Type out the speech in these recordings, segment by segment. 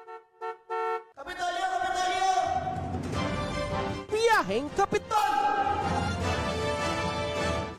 Kapitolyo! Kapitolyo! Biyaheng Kapitol!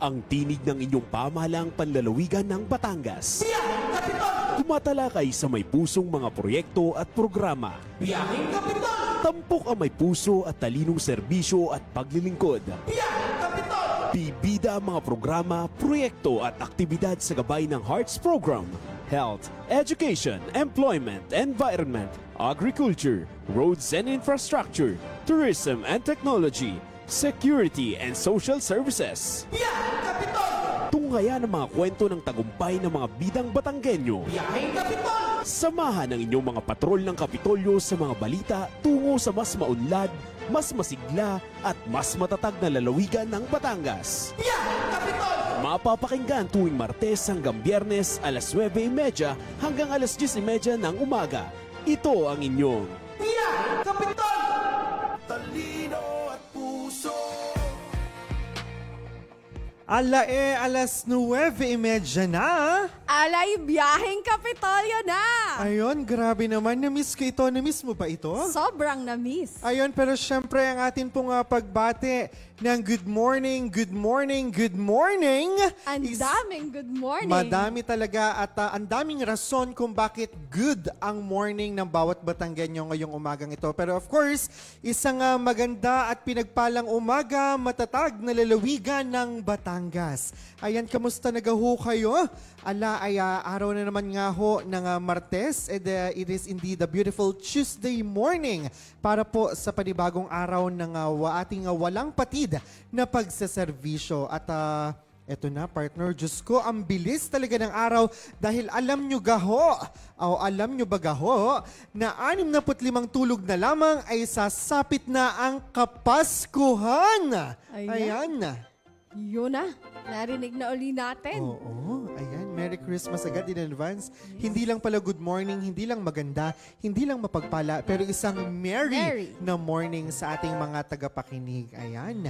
Ang tinig ng inyong pamahalaang panlalawigan ng Batangas. Biyaheng Kapitol! Tumatalakay sa may pusong mga proyekto at programa. Biyaheng Kapitol! Tampok ang may puso at talinong serbisyo at paglilingkod. Biyaheng Kapitol! Bibida ang mga programa, proyekto at aktibidad sa gabay ng Hearts Program. Health, Education, Employment, Environment, Agriculture, Roads and Infrastructure, Tourism and Technology, Security and Social Services. Biyaheng Kapitol! Tunghayan ang mga kwento ng tagumpay ng mga bidang Batanggenyo. Biyaheng Kapitol! Samahan ang inyong mga patrol ng Kapitolyo sa mga balita tungo sa mas maunlad, mas masigla at mas matatag na lalawigan ng Batangas. Biyaheng Kapitol! Mapapakinggan tuwing Martes hanggang Biyernes alas 9:30 hanggang alas 10:30 ng umaga. Ito ang inyong Biyaheng Kapitol! Talino at puso! Alas 9:30 na. Alay, biyaheng Kapitolyo na! Ayun, grabe naman. Na-miss ko ito. Na-miss mo ba ito? Sobrang na-miss. Ayun, pero syempre ang atin pong pagbate ng good morning, good morning, good morning. Ang daming good morning. Madami talaga at ang daming rason kung bakit good ang morning ng bawat Batanggenyo ngayong umagang ito. Pero of course, isang maganda at pinagpalang umaga, matatag na lalawigan ng Batangas. Ayan, kamusta nagaho kayo? Ala ay araw na naman nga ho ng Martes. And, it is indeed a beautiful Tuesday morning para po sa panibagong araw ng ating walang patid na pagsaservisyo. At eto na partner, Diyos ko, ang bilis talaga ng araw dahil alam nyo gaho, o alam nyo ba gaho, na 65 tulog na lamang ay sasapit na ang Kapaskuhan. Ayan. Yun na. Narinig na uli natin. Oo, ayan. Merry Christmas agad in advance. Hindi lang pala good morning, hindi lang maganda, hindi lang mapagpala, pero isang merry na morning sa ating mga tagapakinig. Ayan.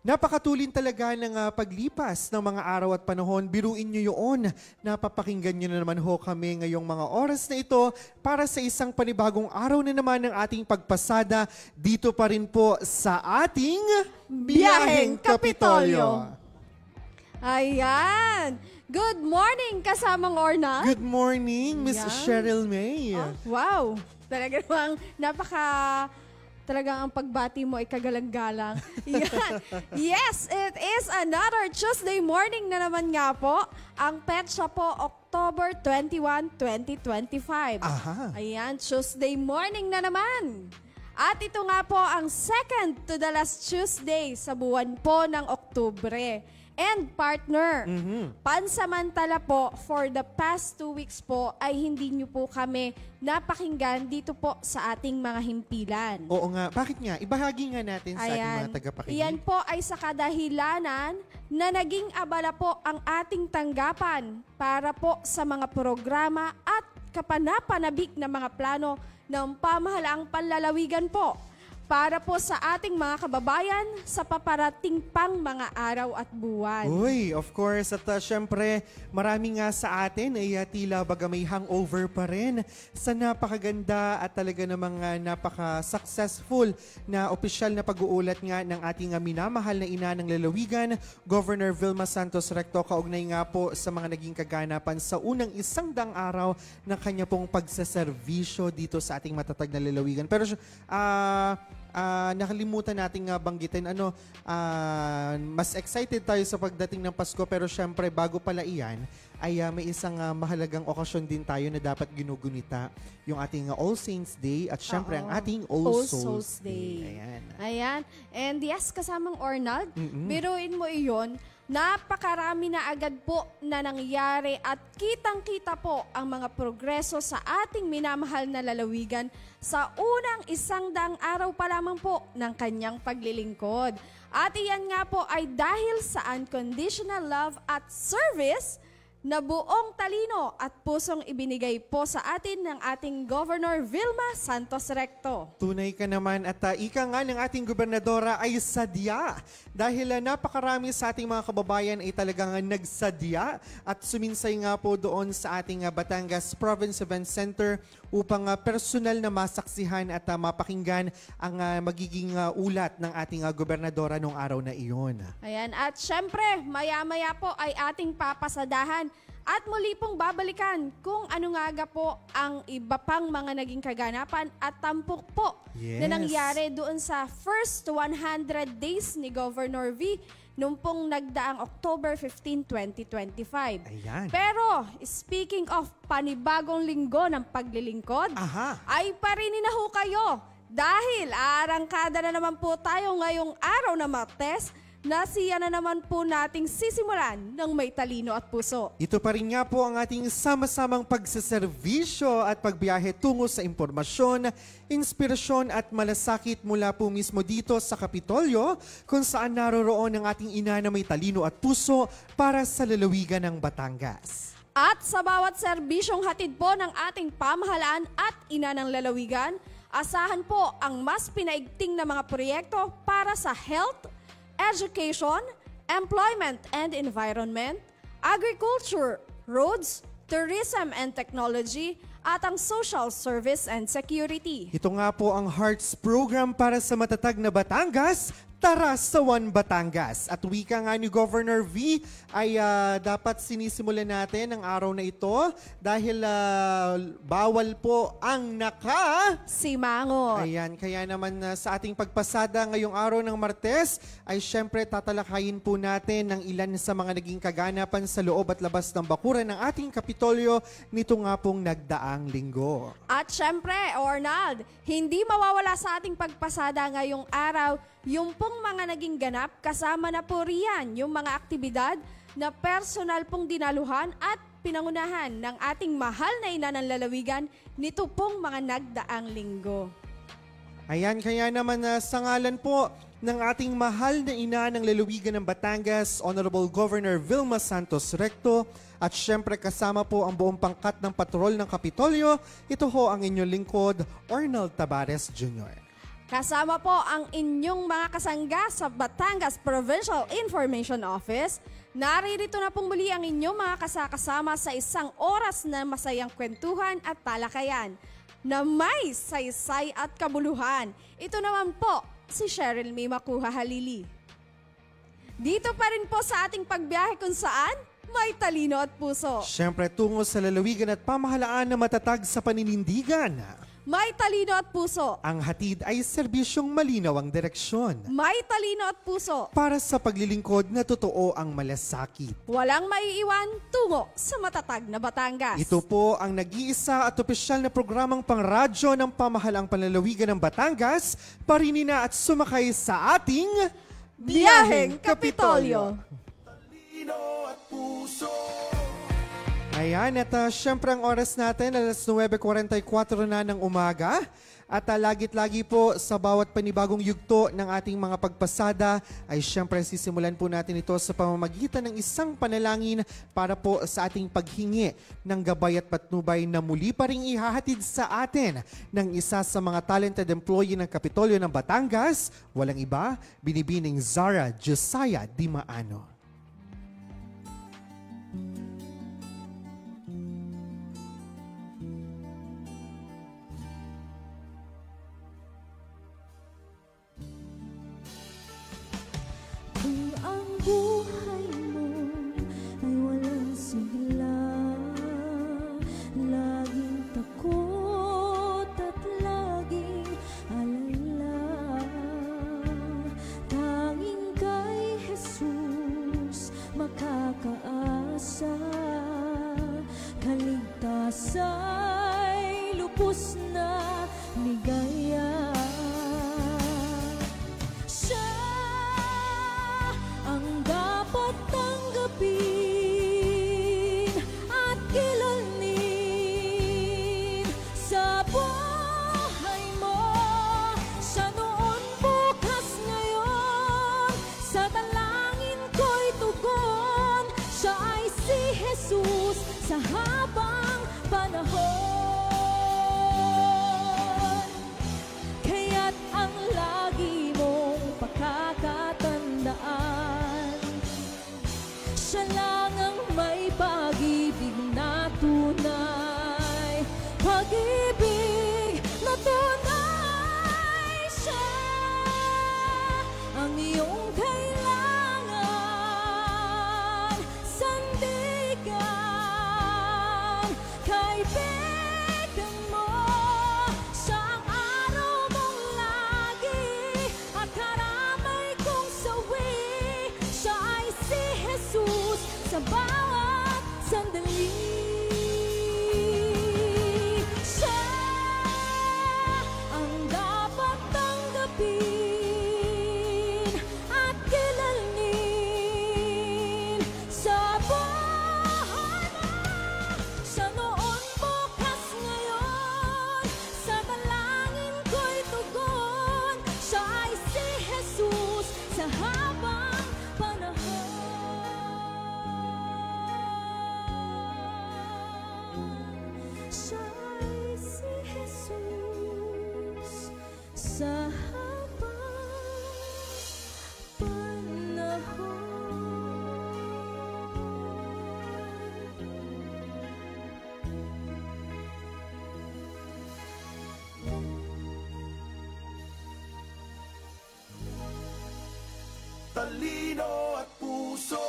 Napakatulin talaga ng paglipas ng mga araw at panahon. Biruin nyo yun. Napapakinggan nyo na naman ho kami ngayong mga oras na ito para sa isang panibagong araw na naman ng ating pagpasada dito pa rin po sa ating Biyaheng Kapitolyo. Ayan. Good morning, kasamang Orna. Good morning, Miss Cheryl May. Wow. Talaga namang talagang ang pagbati mo ay kagalang-galang. Yan. Yes, it is another Tuesday morning na naman nga po. Ang petsa po, October 21, 2025. Aha. Ayan, Tuesday morning na naman. At ito nga po ang second to the last Tuesday sa buwan po ng Oktubre. And partner, pansamantala po, for the past 2 weeks po, ay hindi nyo po kami napakinggan dito po sa ating mga himpilan. Oo nga. Bakit nga? Ibahagi nga natin sa ating mga tagapakinig. Iyan po ay sa kadahilanan na naging abala po ang ating tanggapan para po sa mga programa at kapanapanabik na mga plano ng pamahalaang panlalawigan po para po sa ating mga kababayan sa paparating pang mga araw at buwan. Uy, of course. At syempre, marami nga sa atin ay tila baga may hangover pa rin sa napakaganda at talaga namang napaka-successful na opisyal na pag-uulat nga ng ating minamahal na ina ng lalawigan, Governor Vilma Santos Recto, kaugnay nga po sa mga naging kaganapan sa unang 100 araw ng kanya pong pagsaservisyo dito sa ating matatag na lalawigan. Pero nakalimutan nating banggitin mas excited tayo sa pagdating ng Pasko, pero syempre bago pala iyan ay may isang mahalagang okasyon din tayo na dapat ginugunita, yung ating All Saints Day at syempre ang ating All Souls Day. Ayan. And yes, kasamang Ornald, biruin mo iyon, napakarami na agad po na nangyari at kitang-kita po ang mga progreso sa ating minamahal na lalawigan sa unang 100 araw pa lamang po ng kanyang paglilingkod. At iyan nga po ay dahil sa unconditional love at service na buong talino at pusong ibinigay po sa atin ng ating Governor Vilma Santos Recto. Tunay ka naman at ika nga ng ating gobernadora ay sadya. Dahil napakarami sa ating mga kababayan ay talagang nagsadya at suminsay nga po doon sa ating Batangas Province Event Center upang personal na masaksihan at mapakinggan ang magiging ulat ng ating gobernadora noong araw na iyon. Ayan, at syempre, maya-maya po ay ating papasadahan at muli pong babalikan kung ano nga po ang iba pang mga naging kaganapan at tampok po na nangyari doon sa first 100 days ni Governor V noong pong nagdaang October 15, 2025. Ayan. Pero, speaking of panibagong linggo ng paglilingkod, ay parinin na ho kayo dahil arangkada na naman po tayo ngayong araw na Martes na siya na naman po nating sisimulan ng may talino at puso. Ito pa rin nga po ang ating sama-samang pagsaservisyo at pagbiyahe tungo sa impormasyon, inspirasyon at malasakit mula po mismo dito sa Kapitolyo kung saan naroroon ang ating ina na may talino at puso para sa lalawigan ng Batangas. At sa bawat serbisyong hatid po ng ating pamahalaan at ina ng lalawigan, asahan po ang mas pinaigting na mga proyekto para sa health, education, employment and environment, agriculture, roads, tourism and technology, at ang social service and security. Ito nga po ang Hearts Program para sa matatag na Batangas. Tara sa One Batangas. At wika nga ni Governor V ay dapat sinisimulan natin ang araw na ito dahil bawal po ang simangot. Ayan, kaya naman sa ating pagpasada ngayong araw ng Martes ay syempre tatalakayin po natin ang ilan sa mga naging kaganapan sa loob at labas ng bakuran ng ating Kapitolyo nito nga pong nagdaang linggo. At syempre, Ornald, hindi mawawala sa ating pagpasada ngayong araw yung pong mga naging ganap, kasama na po riyan yung mga aktibidad na personal pong dinaluhan at pinangunahan ng ating mahal na ina ng lalawigan nito pong mga nagdaang linggo. Ayan, kaya naman sa ngalan po ng ating mahal na ina ng lalawigan ng Batangas, Honorable Governor Vilma Santos Recto, at syempre kasama po ang buong pangkat ng patrol ng Kapitolyo, ito ho ang inyong lingkod, Arnold Tabares Jr. Kasama po ang inyong mga kasangga sa Batangas Provincial Information Office. Naririto na pong muli ang inyong mga kasakasama sa isang oras na masayang kwentuhan at talakayan na may saysay at kabuluhan. Ito naman po si Cheryl May Makuha Halili. Dito pa rin po sa ating pagbiyahe kung saan may talino at puso. Siyempre tungo sa lalawigan at pamahalaan na matatag sa paninindigan. May talino at puso. Ang hatid ay serbisyong malinaw ang direksyon. May talino at puso. Para sa paglilingkod na totoo ang malasakit. Walang maiiwan tungo sa matatag na Batangas. Ito po ang nag-iisa at opisyal na programang pangradyo ng pamahalaang panlalawigan ng Batangas, parinina at sumakay sa ating Biyaheng Kapitolyo. Talino at puso. Ayan, at syempre ang oras natin, alas 9:44 na ng umaga. At lagit-lagi po sa bawat panibagong yugto ng ating mga pagpasada ay syempre sisimulan po natin ito sa pamamagitan ng isang panalangin para po sa ating paghingi ng gabay at patnubay na muli pa rin ihahatid sa atin ng isa sa mga talented employee ng Kapitolyo ng Batangas, walang iba, binibining Zara Josiah Dimaano. Kung ang buhay mo ay walang sigla, laging takot at laging alala, tanging kay Jesus makakaasa. talino at puso.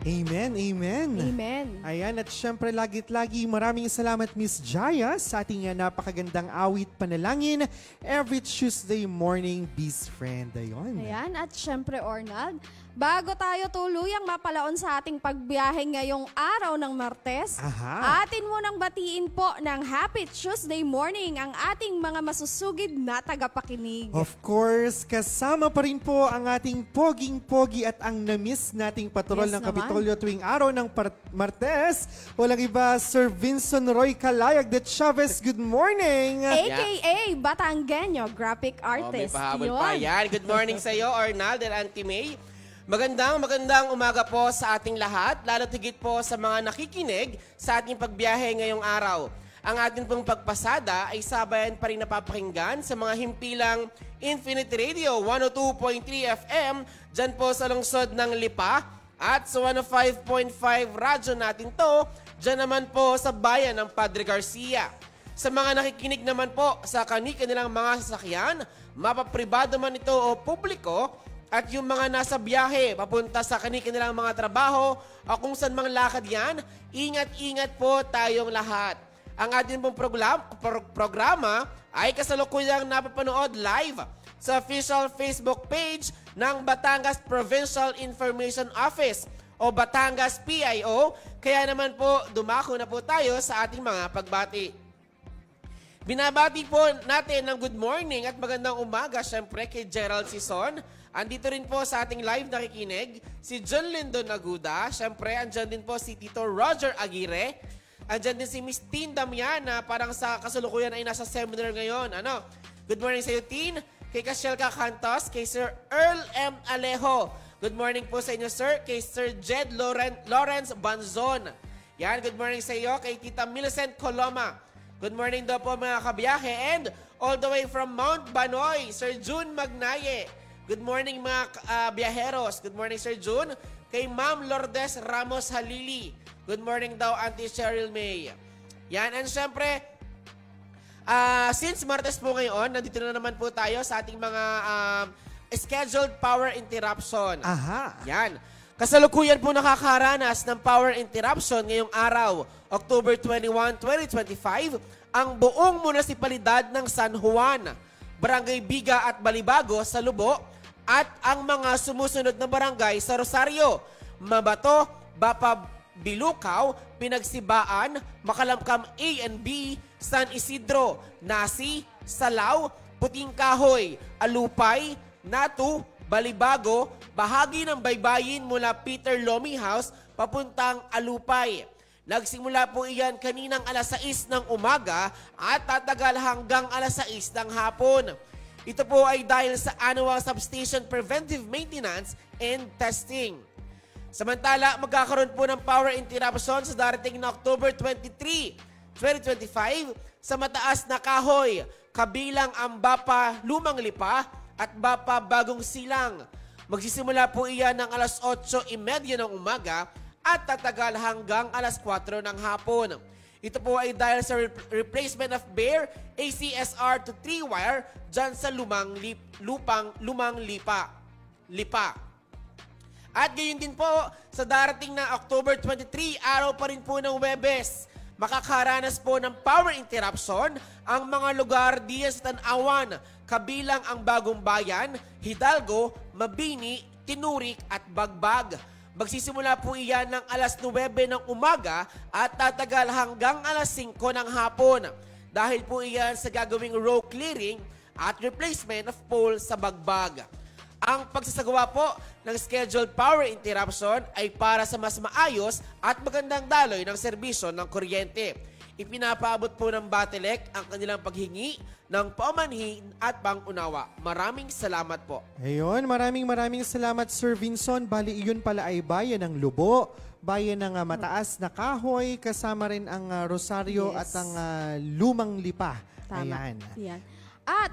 Amen, amen. Amen. Ayan, at syempre lagi maraming salamat Miss Jaya sa ating napakagandang awit panalangin every Tuesday morning, Best Friend. Ayun. Ayan, at syempre, Ornald, bago tayo tuluyang mapalaon sa ating pagbiyahe ngayong araw ng Martes, Aha. atin munang batiin po ng Happy Tuesday morning ang ating mga masusugid na tagapakinig. Of course, kasama pa rin po ang ating poging-pogi at ang na-miss nating patrol Yes ng naman. Kapitolyo tuwing araw ng Martes. Walang iba, Sir Vincent Roy Calayag de Chavez. Good morning! AKA Batanggenyo Graphic May Artist. pahabol Yun. pa yan. Good morning sa iyo, Ornald and Auntie May. Magandang umaga po sa ating lahat, lalo't higit po sa mga nakikinig sa ating pagbiyahe ngayong araw. Ang ating pong pagpasada ay sabayan pa rin napapakinggan sa mga himpilang Infinite Radio 102.3 FM, dyan po sa lungsod ng Lipa, at sa 105.5 radyo natin to, dyan naman po sa bayan ng Padre Garcia. Sa mga nakikinig naman po sa kanilang mga sasakyan, mapapribado man ito o publiko, at yung mga nasa biyahe papunta sa kanilang mga trabaho o kung saan mang lakad yan, ingat-ingat po tayong lahat. Ang ating pong programa ay kasalukuyang napapanood live sa official Facebook page ng Batangas Provincial Information Office o Batangas PIO. Kaya naman po, dumako na po tayo sa ating mga pagbati. Binabati po natin ng good morning at magandang umaga syempre kay Gerald Sison. Andito rin po sa ating live nakikinig si John Lindon Aguda. Syempre, andyan din po si Tito Roger Aguirre. Andyan din si Miss Tin Damian na parang sa kasalukuyan ay nasa seminar ngayon. Good morning sa iyo, Tin. Kay Cashelka Cantos, kay Sir Earl M. Alejo. Good morning po sa inyo, sir. Kay Sir Jed Lawrence Banzon. Yan, good morning sa iyo. Kay Tita Millicent Coloma. Good morning daw po mga kabiyahe. And all the way from Mount Banoy, Sir June Magnaye. Good morning mga biyaheros. Good morning Sir June. Kay Ma'am Lourdes Ramos Halili. Good morning daw Auntie Cheryl May. Yan, and syempre, since Martes po ngayon, nandito na naman po tayo sa ating mga scheduled power interruption. Aha. Yan. Kasalukuyan po nakakaranas ng power interruption ngayong araw, October 21, 2025, ang buong munisipalidad ng San Juan, Barangay Biga at Balibago sa Lubo, at ang mga sumusunod na barangay sa Rosario, Mabato, Bapa, Bilukaw, Pinagsibaan, Makalamkam A and B, San Isidro, Nasi, Salao, Puting Kahoy, Alupay, Natu, Balibago, bahagi ng baybayin mula Peter Lomi House papuntang Alupay. Nagsimula po iyan kaninang alas 6 ng umaga at tatagal hanggang alas 6 ng hapon. Ito po ay dahil sa annual substation preventive maintenance and testing. Samantala, magkakaroon po ng power interruption sa darating na October 23, 2025 sa mataas na Kahoy, kabilang ang Bapa Lumang Lipa at Bapa Bagong Silang. Magsisimula po iyan ng alas 8:30 ng umaga at tatagal hanggang alas 4 ng hapon. Ito po ay dahil sa replacement of bare ACSR to 3-wire dyan sa Lumang Lipa. At gayon din po, sa darating na October 23, araw pa rin po ng Huwebes, makakaranas po ng power interruption ang mga lugar diyan sa Tanawan, kabilang ang Bagong Bayan, Hidalgo, Mabini, Tinurik at Bagbag. Magsisimula po iyan ng alas 9 ng umaga at tatagal hanggang alas 5 ng hapon. Dahil po iyan sa gagawing row clearing at replacement of pole sa Bagbag. Ang pagsasagawa po ng scheduled power interruption ay para sa mas maayos at magandang daloy ng serbisyo ng kuryente. Ipinapaabot po ng Batelec ang kanilang paghingi ng paumanhin at pangunawa. Maraming salamat po. Ayun, maraming salamat Sir Vincent. Bali, iyon pala ay bayan ng Lubo, bayan ng Mataas na Kahoy, kasama rin ang Rosario Yes. at ang Lumang Lipa. Tama. Ayan. Yan. At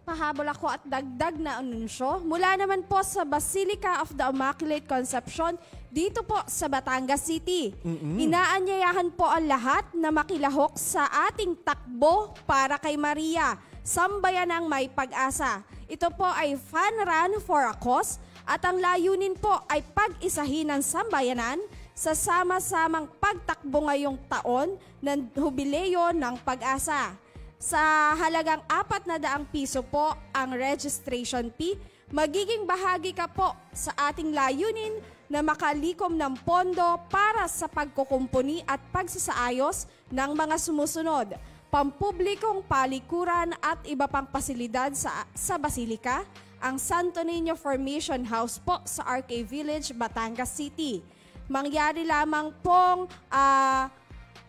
pahabol ako at dagdag na anunsyo mula naman po sa Basilica of the Immaculate Conception dito po sa Batangas City. Inaanyayahan po ang lahat na makilahok sa ating takbo para kay Maria, sambayan ng may pag-asa. Ito po ay Fun Run for a Cause at ang layunin po ay pag-isahin ng sambayanan sa sama-samang pagtakbo ngayong taon ng Hubileo ng Pag-asa. Sa halagang 400 piso po ang registration fee, magiging bahagi ka po sa ating layunin na makalikom ng pondo para sa pagkukumpuni at pagsasaayos ng mga sumusunod, pampublikong palikuran at iba pang pasilidad sa Basilica, ang Santo Niño Formation House po sa RK Village, Batangas City. Mangyari lamang pong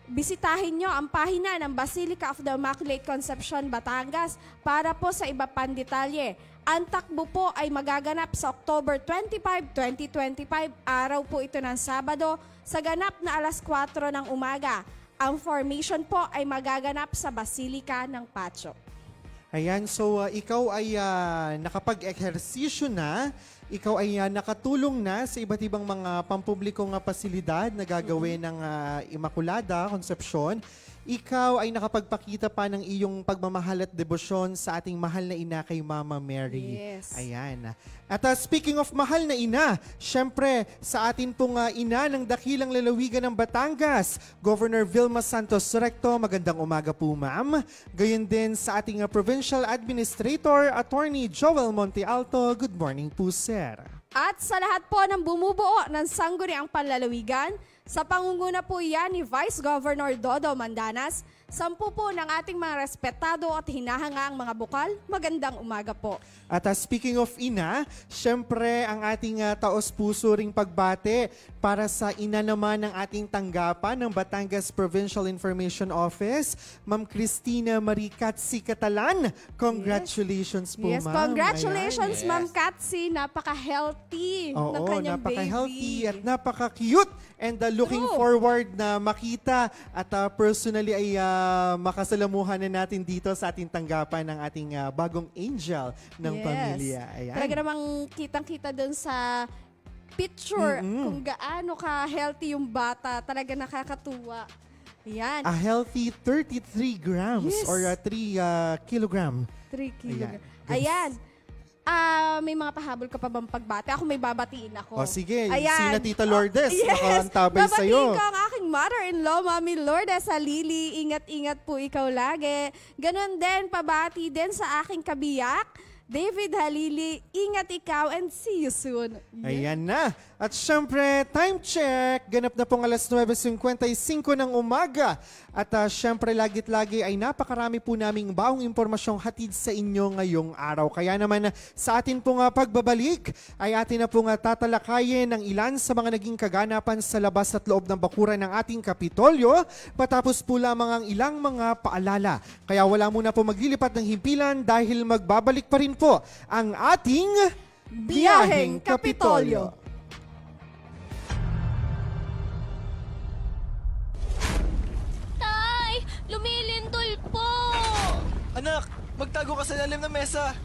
bisitahin nyo ang pahina ng Basilica of the Immaculate Conception, Batangas para po sa iba pang detalye. Ang takbo po ay magaganap sa October 25, 2025. Araw po ito ng Sabado sa ganap na alas 4 ng umaga. Ang formation po ay magaganap sa Basilica ng Pacho. Ayan, so ikaw ay nakapag-ehersisyo na, ikaw ay nakatulong na sa iba't ibang mga pampublikong pasilidad na gagawin ng Immaculada Concepcion. Ikaw ay nakapagpakita pa ng iyong pagmamahal at debosyon sa ating mahal na ina kay Mama Mary. Yes. Ayan. At speaking of mahal na ina, syempre sa atin pong ina ng dakilang lalawigan ng Batangas, Governor Vilma Santos Recto, magandang umaga po ma'am. Gayon din sa ating Provincial Administrator, Attorney Joel Monte Alto, good morning po sir. At sa lahat po ng bumubuo ng sangguniang panlalawigan, sa pangunguna po yan ni Vice Governor Dodo Mandanas, 10 po ng ating mga respetado at hinahangaang mga bukal, magandang umaga po. At speaking of ina, syempre ang ating taos-puso ring pagbate para sa ina naman ng ating tanggapan ng Batangas Provincial Information Office, Ma'am Cristina Marie Katsi Catalan. Congratulations po Yes, ma'am. congratulations Ayan. Ma'am Katsi, napaka-healthy ng Oo, kanyang napaka-healthy baby. at napaka-cute and looking True. forward na makita at personally ay makasalamuhan na natin dito sa ating tanggapan ng ating bagong angel ng pamilya. Ayan. Talaga namang kitang-kita doon sa picture kung gaano ka-healthy yung bata. Talaga nakakatuwa. Ayan. A healthy 33 grams Yes. or 3 kilogram. 3 kilogram. Ayan. Ayan. May mga pahabol ka pa bang pagbati? Ako may babatiin ako. O sige, Ayan. sina Tita Lourdes, yes. nakaantabay sa'yo. Babatiin ko ang aking mother-in-law, Mami Lourdes Halili. Ingat-ingat po ikaw lagi. Ganon din, pabati din sa aking kabiyak, David Halili. Ingat ikaw and see you soon. Ayan na. At syempre, time check. Ganap na pong alas 9:55 ng umaga. At syempre, lagit-lagi ay napakarami po naming baong impormasyong hatid sa inyo ngayong araw. Kaya naman sa atin pong pagbabalik ay atin na pong tatalakayin ng ilan sa mga naging kaganapan sa labas at loob ng bakuran ng ating Kapitolyo. Patapos po lamang ang ilang mga paalala. Kaya wala muna po maglilipat ng himpilan dahil magbabalik pa rin po ang ating Biyaheng Kapitolyo. Tay! Lumilindol po! Anak, magtago ka sa ilalim ng mesa.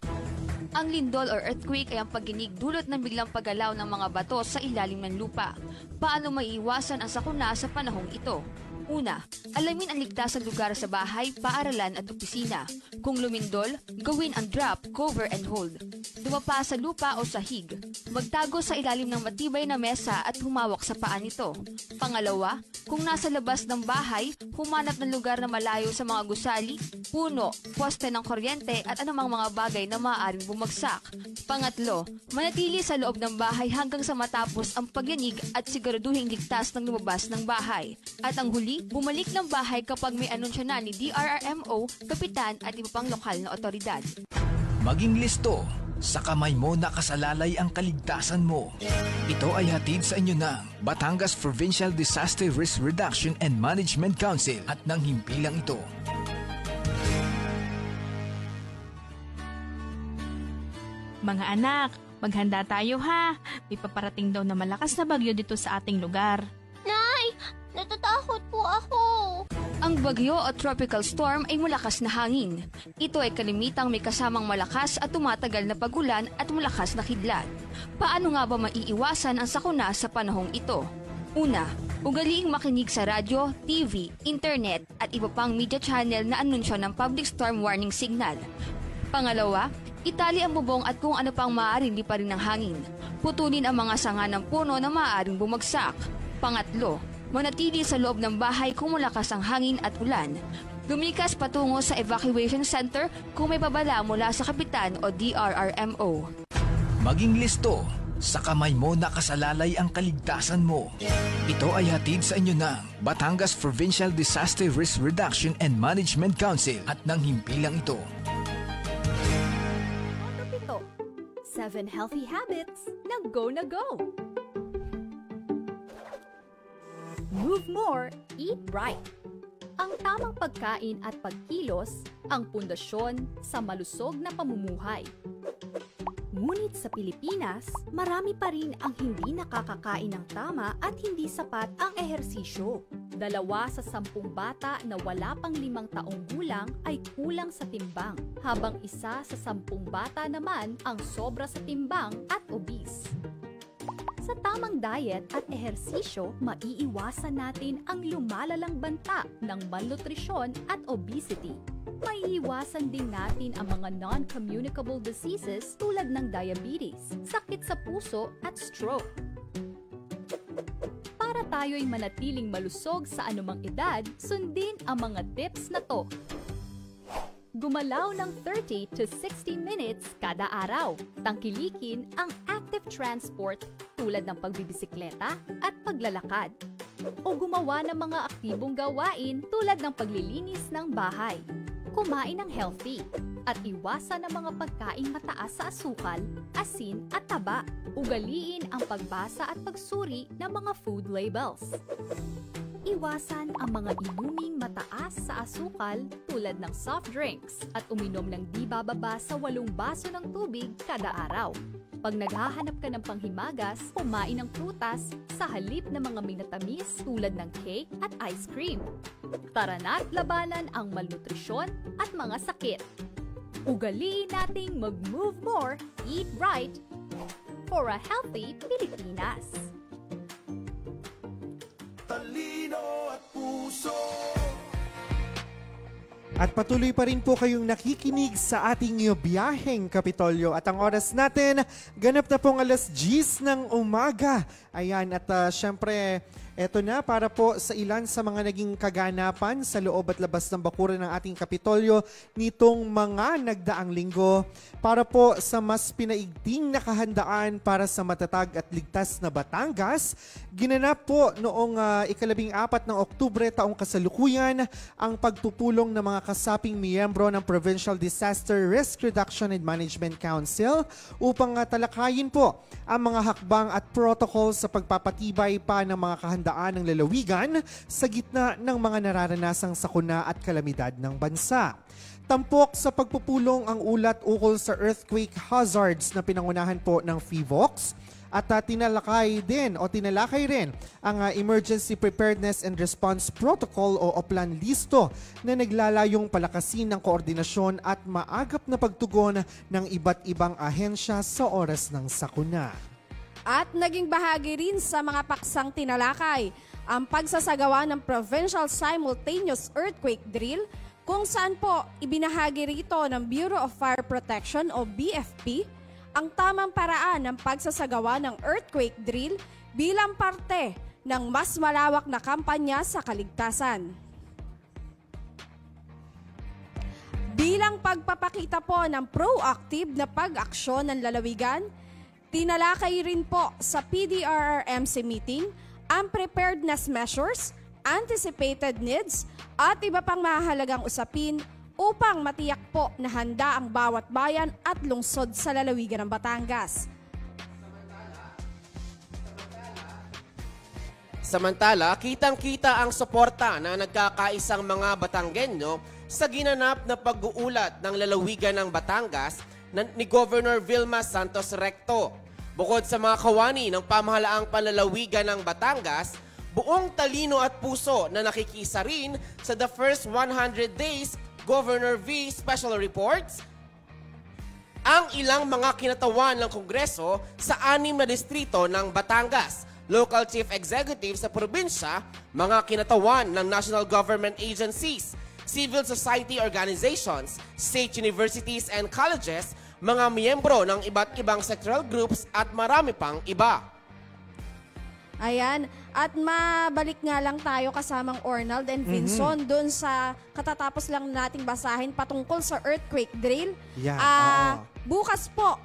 Ang lindol or earthquake ay ang pagginig dulot ng biglang paggalaw ng mga bato sa ilalim ng lupa. Paano maiiwasan ang sakuna sa panahong ito? Una, alamin ang ligtasang lugar sa bahay, paaralan at opisina. Kung lumindol, gawin ang drop, cover and hold. Dumapa sa lupa o sahig. Magtago sa ilalim ng matibay na mesa at humawak sa paa nito. Pangalawa, kung nasa labas ng bahay, humanap ng lugar na malayo sa mga gusali, puno, poste ng kuryente at anumang mga bagay na maaaring bumagsak. Pangatlo, manatili sa loob ng bahay hanggang sa matapos ang pagyanig at siguraduhing ligtas ng lumabas ng bahay. At ang huli, bumalik ng bahay kapag may anunsyo na ni DRRMO, kapitan at iba pang lokal na otoridad. Maging listo, sa kamay mo nakasalalay ang kaligtasan mo. Ito ay hatid sa inyo ng Batangas Provincial Disaster Risk Reduction and Management Council at ng himpilang ito. Mga anak, maghanda tayo ha. May paparating daw na malakas na bagyo dito sa ating lugar. Nay! Natatakot po ako! Ang bagyo o tropical storm ay malakas na hangin. Ito ay kalimitang may kasamang malakas at tumatagal na pagulan at malakas na kidlat. Paano nga ba maiiwasan ang sakuna sa panahong ito? Una, ugaliing makinig sa radyo, TV, internet at iba pang media channel na anunsyo ng public storm warning signal. Pangalawa, Itali ang bubong at kung ano pang maaaring liparin ng hangin. Putulin ang mga sanga ng puno na maaaring bumagsak. Pangatlo, manatili sa loob ng bahay kung malakas ang hangin at ulan. Lumikas patungo sa evacuation center kung may babala mula sa kapitan o DRRMO. Maging listo. Sa kamay mo nakasalalay ang kaligtasan mo. Ito ay hatid sa inyo ng Batangas Provincial Disaster Risk Reduction and Management Council at ng himpilang ito. 7 healthy habits na go na go. Move more, eat right. Ang tamang pagkain at pagkilos ang pundasyon sa malusog na pamumuhay. Ngunit sa Pilipinas, marami pa rin ang hindi nakakakain ng tama at hindi sapat ang ehersisyo. 2 sa 10 bata na wala pang 5 taong gulang ay kulang sa timbang, habang 1 sa 10 bata naman ang sobra sa timbang at obese. Sa tamang diet at ehersisyo, maiiwasan natin ang lumalalang banta ng malnutrisyon at obesity. Maiiwasan din natin ang mga non-communicable diseases tulad ng diabetes, sakit sa puso at stroke. Para tayo'y manatiling malusog sa anumang edad, sundin ang mga tips na to. Gumalaw ng 30 to 60 minutes kada araw. Tangkilikin ang active transport tulad ng pagbibisikleta at paglalakad. O gumawa ng mga aktibong gawain tulad ng paglilinis ng bahay. Kumain ng healthy at iwasan ang mga pagkaing mataas sa asukal, asin at taba. Ugaliin ang pagbasa at pagsuri ng mga food labels. Iwasan ang mga inuming mataas sa asukal tulad ng soft drinks at uminom ng di bababa sa 8 baso ng tubig kada araw. Pag naghahanap ka ng panghimagas, kumain ng prutas sa halip ng mga minatamis tulad ng cake at ice cream. Tara na't labanan ang malnutrisyon at mga sakit. Ugaliin nating mag-move more, eat right, for a healthy Pilipinas. Talino at puso. At patuloy pa rin po kayong nakikinig sa ating biyaheng Kapitolyo. At ang oras natin, ganap na pong 10:00 ng umaga. Ayan, at syempre, eto na para po sa ilan sa mga naging kaganapan sa loob at labas ng bakuran ng ating Kapitolyo nitong mga nagdaang linggo. Para po sa mas pinaigting na kahandaan para sa matatag at ligtas na Batangas, ginanap po noong 14 ng Oktubre taong kasalukuyan ang pagpupulong ng mga kasaping miyembro ng Provincial Disaster Risk Reduction and Management Council upang talakayin po ang mga hakbang at protocol sa pagpapatibay pa ng mga kahandaan ng lalawigan sa gitna ng mga nararanasang sakuna at kalamidad ng bansa. Tampok sa pagpupulong ang ulat ukol sa earthquake hazards na pinangunahan po ng PHIVOLCS at tinalakay rin ang Emergency Preparedness and Response Protocol o Plan Listo na naglalayong palakasin ng koordinasyon at maagap na pagtugon ng iba't ibang ahensya sa oras ng sakuna. At naging bahagi rin sa mga paksang tinalakay ang pagsasagawa ng Provincial Simultaneous Earthquake Drill kung saan po ibinahagi rito ng Bureau of Fire Protection o BFP ang tamang paraan ng pagsasagawa ng earthquake drill bilang parte ng mas malawak na kampanya sa kaligtasan. Bilang pagpapakita po ng proactive na pag-aksyon ng lalawigan, tinalakay rin po sa PDRRMC meeting ang preparedness measures, anticipated needs, at iba pang mahalagang usapin upang matiyak po na handa ang bawat bayan at lungsod sa lalawigan ng Batangas. Samantala, kitang-kita ang suporta na nagkakaisang mga Batanggenyo sa ginanap na pag-uulat ng lalawigan ng Batangas ni Governor Vilma Santos Recto. Bukod sa mga kawani ng pamahalaang panlalawigan ng Batangas, buong talino at puso na nakikisa rin sa the first 100 days Governor V Special Reports ang ilang mga kinatawan ng Kongreso sa 6 na distrito ng Batangas, local chief executive sa probinsya, mga kinatawan ng national government agencies, civil society organizations, state universities and colleges, mga miyembro ng iba't ibang sectoral groups at marami pang iba. Ayan. At mabalik nga lang tayo kasamang Ornald and Vinson doon sa katatapos lang nating basahin patungkol sa earthquake drill. Yeah, bukas po,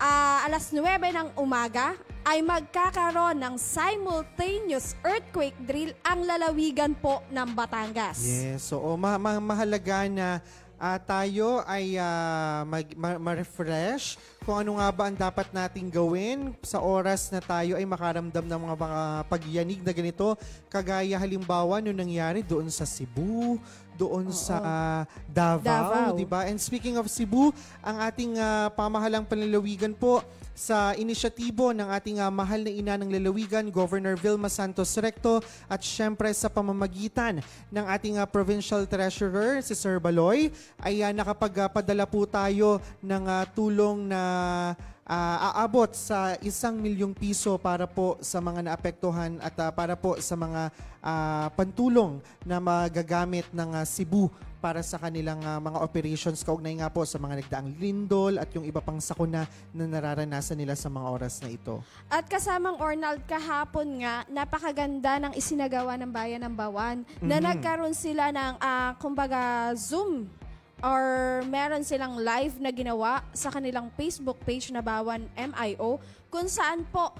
alas 9 ng umaga, ay magkakaroon ng simultaneous earthquake drill ang lalawigan po ng Batangas. Yes, so mahalaga na tayo ay ma-refresh kung ano nga ba ang dapat nating gawin sa oras na tayo ay makaramdam ng mga pagyanig na ganito. Kagaya halimbawa nung nangyari doon sa Cebu, doon sa Davao. Diba? And speaking of Cebu, ang ating pamahalang panlalawigan po sa inisyatibo ng ating mahal na ina ng lalawigan, Governor Vilma Santos Recto, at syempre sa pamamagitan ng ating Provincial Treasurer, si Sir Baloy, ay nakapagpadala po tayo ng tulong na aabot sa 1 milyong piso para po sa mga naapektuhan at para po sa mga pantulong na magagamit ng Cebu para sa kanilang mga operations kaugnay nga po sa mga nagdaang lindol at yung iba pang sakuna na nararanasan nila sa mga oras na ito. At kasamang Ornald, kahapon nga, napakaganda ng isinagawa ng Bayan ng Bawan na nagkaroon sila ng kumbaga Zoom or meron silang live na ginawa sa kanilang Facebook page na Bawan MIO kung saan po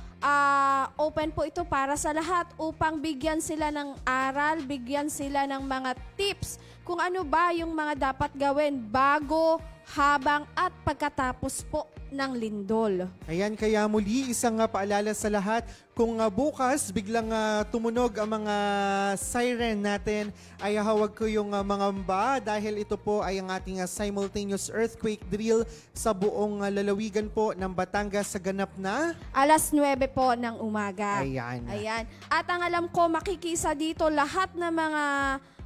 open po ito para sa lahat upang bigyan sila ng aral, bigyan sila ng mga tips kung ano ba yung mga dapat gawin bago, habang at pagkatapos po ng lindol. Ayan, kaya muli isang paalala sa lahat, kung bukas biglang tumunog ang mga siren natin, ay hawag ko yung mga mba dahil ito po ay ang ating simultaneous earthquake drill sa buong lalawigan po ng Batangas sa ganap na alas 9 po ng umaga. Ayan. At ang alam ko, makikisa dito lahat ng mga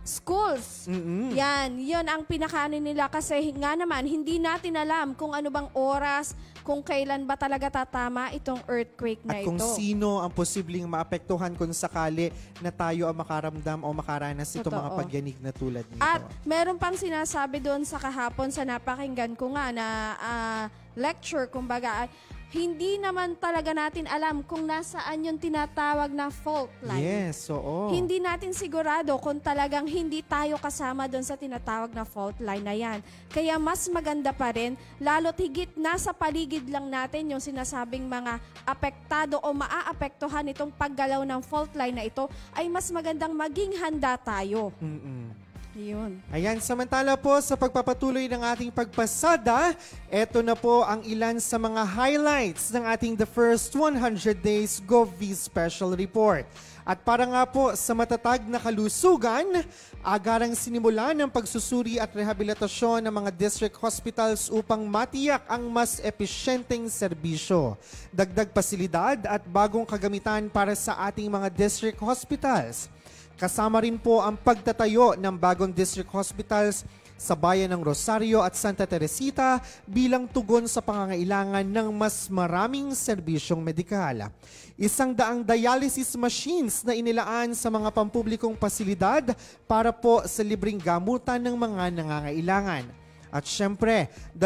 schools. Yan, yun ang pinakaano nila kasi nga naman, hindi natin alam kung ano bang oras, kung kailan ba talaga tatama itong earthquake na ito. At kung ito. sino ang posibleng maapektuhan kung sakali na tayo ang makaramdam o makaranas itong mga pagyanig na tulad nito. At meron pang sinasabi doon sa kahapon sa napakinggan ko nga na lecture, kumbaga, hindi naman talaga natin alam kung nasaan yung tinatawag na fault line. Yes, oo. Hindi natin sigurado kung talagang hindi tayo kasama doon sa tinatawag na fault line na yan. Kaya mas maganda pa rin, lalo't higit nasa paligid lang natin yung sinasabing mga apektado o maaapektuhan itong paggalaw ng fault line na ito, ay mas magandang maging handa tayo. Yun. Ayan, samantala po sa pagpapatuloy ng ating pagpasada, eto na po ang ilan sa mga highlights ng ating The First 100 Days GovV Special Report. At para nga po sa matatag na kalusugan, agarang sinimula ng pagsusuri at rehabilitasyon ng mga district hospitals upang matiyak ang mas episyenteng serbisyo. Dagdag pasilidad at bagong kagamitan para sa ating mga district hospitals. Kasama rin po ang pagtatayo ng bagong district hospitals sa bayan ng Rosario at Santa Teresita bilang tugon sa pangangailangan ng mas maraming serbisyong medikal. 100 dialysis machines na inilaan sa mga pampublikong pasilidad para po sa libreng gamutan ng mga nangangailangan. At syempre, 2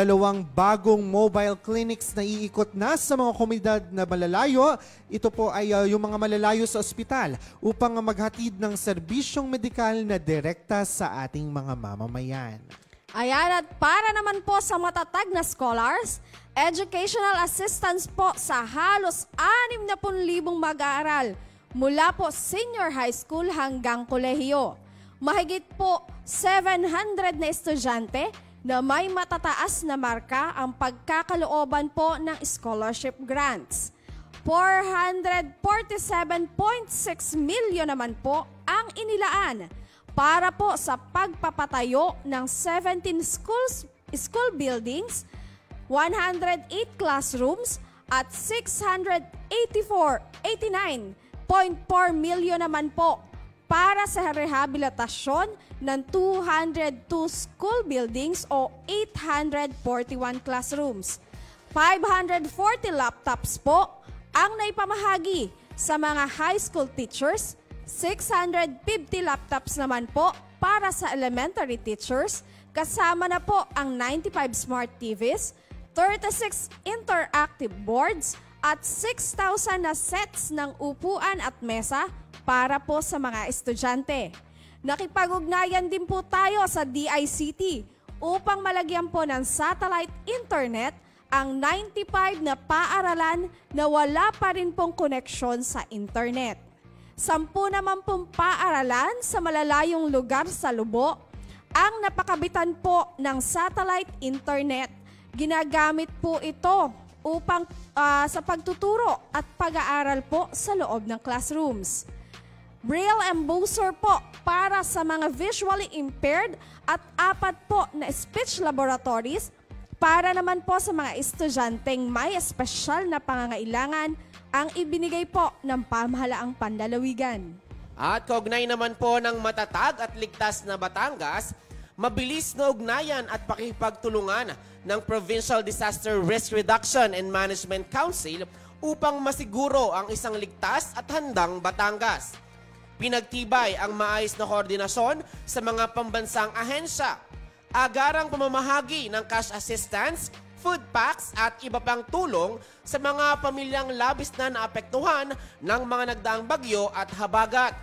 bagong mobile clinics na iikot na sa mga komunidad na malalayo. Ito po ay yung mga malalayo sa ospital upang maghatid ng serbisyong medikal na direkta sa ating mga mamamayan. Ayan, at para naman po sa matatag na scholars, educational assistance po sa halos 60,000 mag-aaral mula po senior high school hanggang kolehiyo. Mahigit po 700 na estudyante na may matataas na marka ang pagkakalooban po ng scholarship grants. 447.6 milyon naman po ang inilaan para po sa pagpapatayo ng 17 school buildings, 108 classrooms at 689.4 milyon naman po para sa rehabilitasyon ng 202 school buildings o 841 classrooms. 540 laptops po ang naipamahagi sa mga high school teachers, 650 laptops naman po para sa elementary teachers, kasama na po ang 95 smart TVs, 36 interactive boards at 6,000 na sets ng upuan at mesa para po sa mga estudyante. Nakipag-ugnayan din po tayo sa DICT upang malagyan po ng satellite internet ang 95 na paaralan na wala pa rin pong koneksyon sa internet. 10 naman pong paaralan sa malalayong lugar sa Lubo ang napakabitan po ng satellite internet. Ginagamit po ito upang sa pagtuturo at pag-aaral po sa loob ng classrooms. Braille embosser po para sa mga visually impaired at 4 po na speech laboratories para naman po sa mga estudyanteng may espesyal na pangangailangan ang ibinigay po ng pamahalaang panlalawigan. At kaugnay naman po ng matatag at ligtas na Batangas, mabilis na ugnayan at pakikipagtulungan ng Provincial Disaster Risk Reduction and Management Council upang masiguro ang isang ligtas at handang Batangas. Pinagtibay ang maayos na koordinasyon sa mga pambansang ahensya, agarang pamamahagi ng cash assistance, food packs at iba pang tulong sa mga pamilyang labis na naapektuhan ng mga nagdaang bagyo at habagat.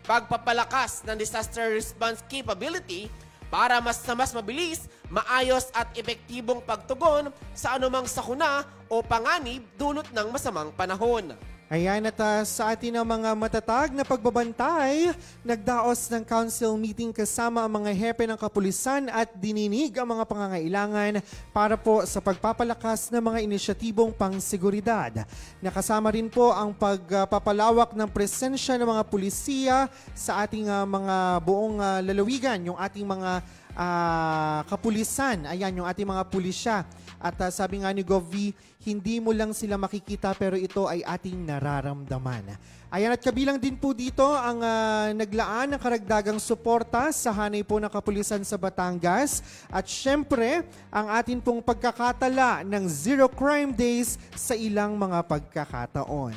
Pagpapalakas ng disaster response capability para mas mabilis, maayos at epektibong pagtugon sa anumang sakuna o panganib dulot ng masamang panahon. Ayan, at sa atin ang mga matatag na pagbabantay, nagdaos ng council meeting kasama ang mga hepe ng kapulisan at dininig ang mga pangangailangan para po sa pagpapalakas ng mga inisyatibong pangseguridad. Nakasama rin po ang pagpapalawak ng presensya ng mga pulisiya sa ating mga buong lalawigan, yung ating mga kapulisan, ayan, yung ating mga pulisya. At sabi nga ni Gov. Hindi mo lang sila makikita pero ito ay ating nararamdaman. Ayan, at kabilang din po dito ang naglaan ng karagdagang suporta sa hanay po ng kapulisan sa Batangas. At syempre, ang atin pong pagkakatala ng Zero Crime Days sa ilang mga pagkakataon.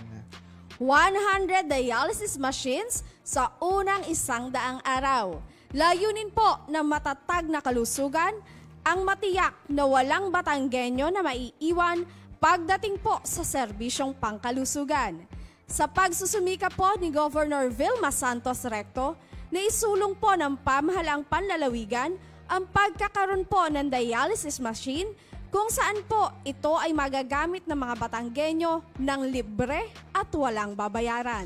100 dialysis machines sa unang 100 araw. Layunin po ng matatag na kalusugan ang matiyak na walang Batanggenyo na maiiwan pagdating po sa serbisyong pangkalusugan. Sa pagsusumika po ni Governor Vilma Santos Recto, na isulong po ng pamahalaang panlalawigan ang pagkakaroon po ng dialysis machine kung saan po ito ay magagamit ng mga Batanggenyo ng libre at walang babayaran.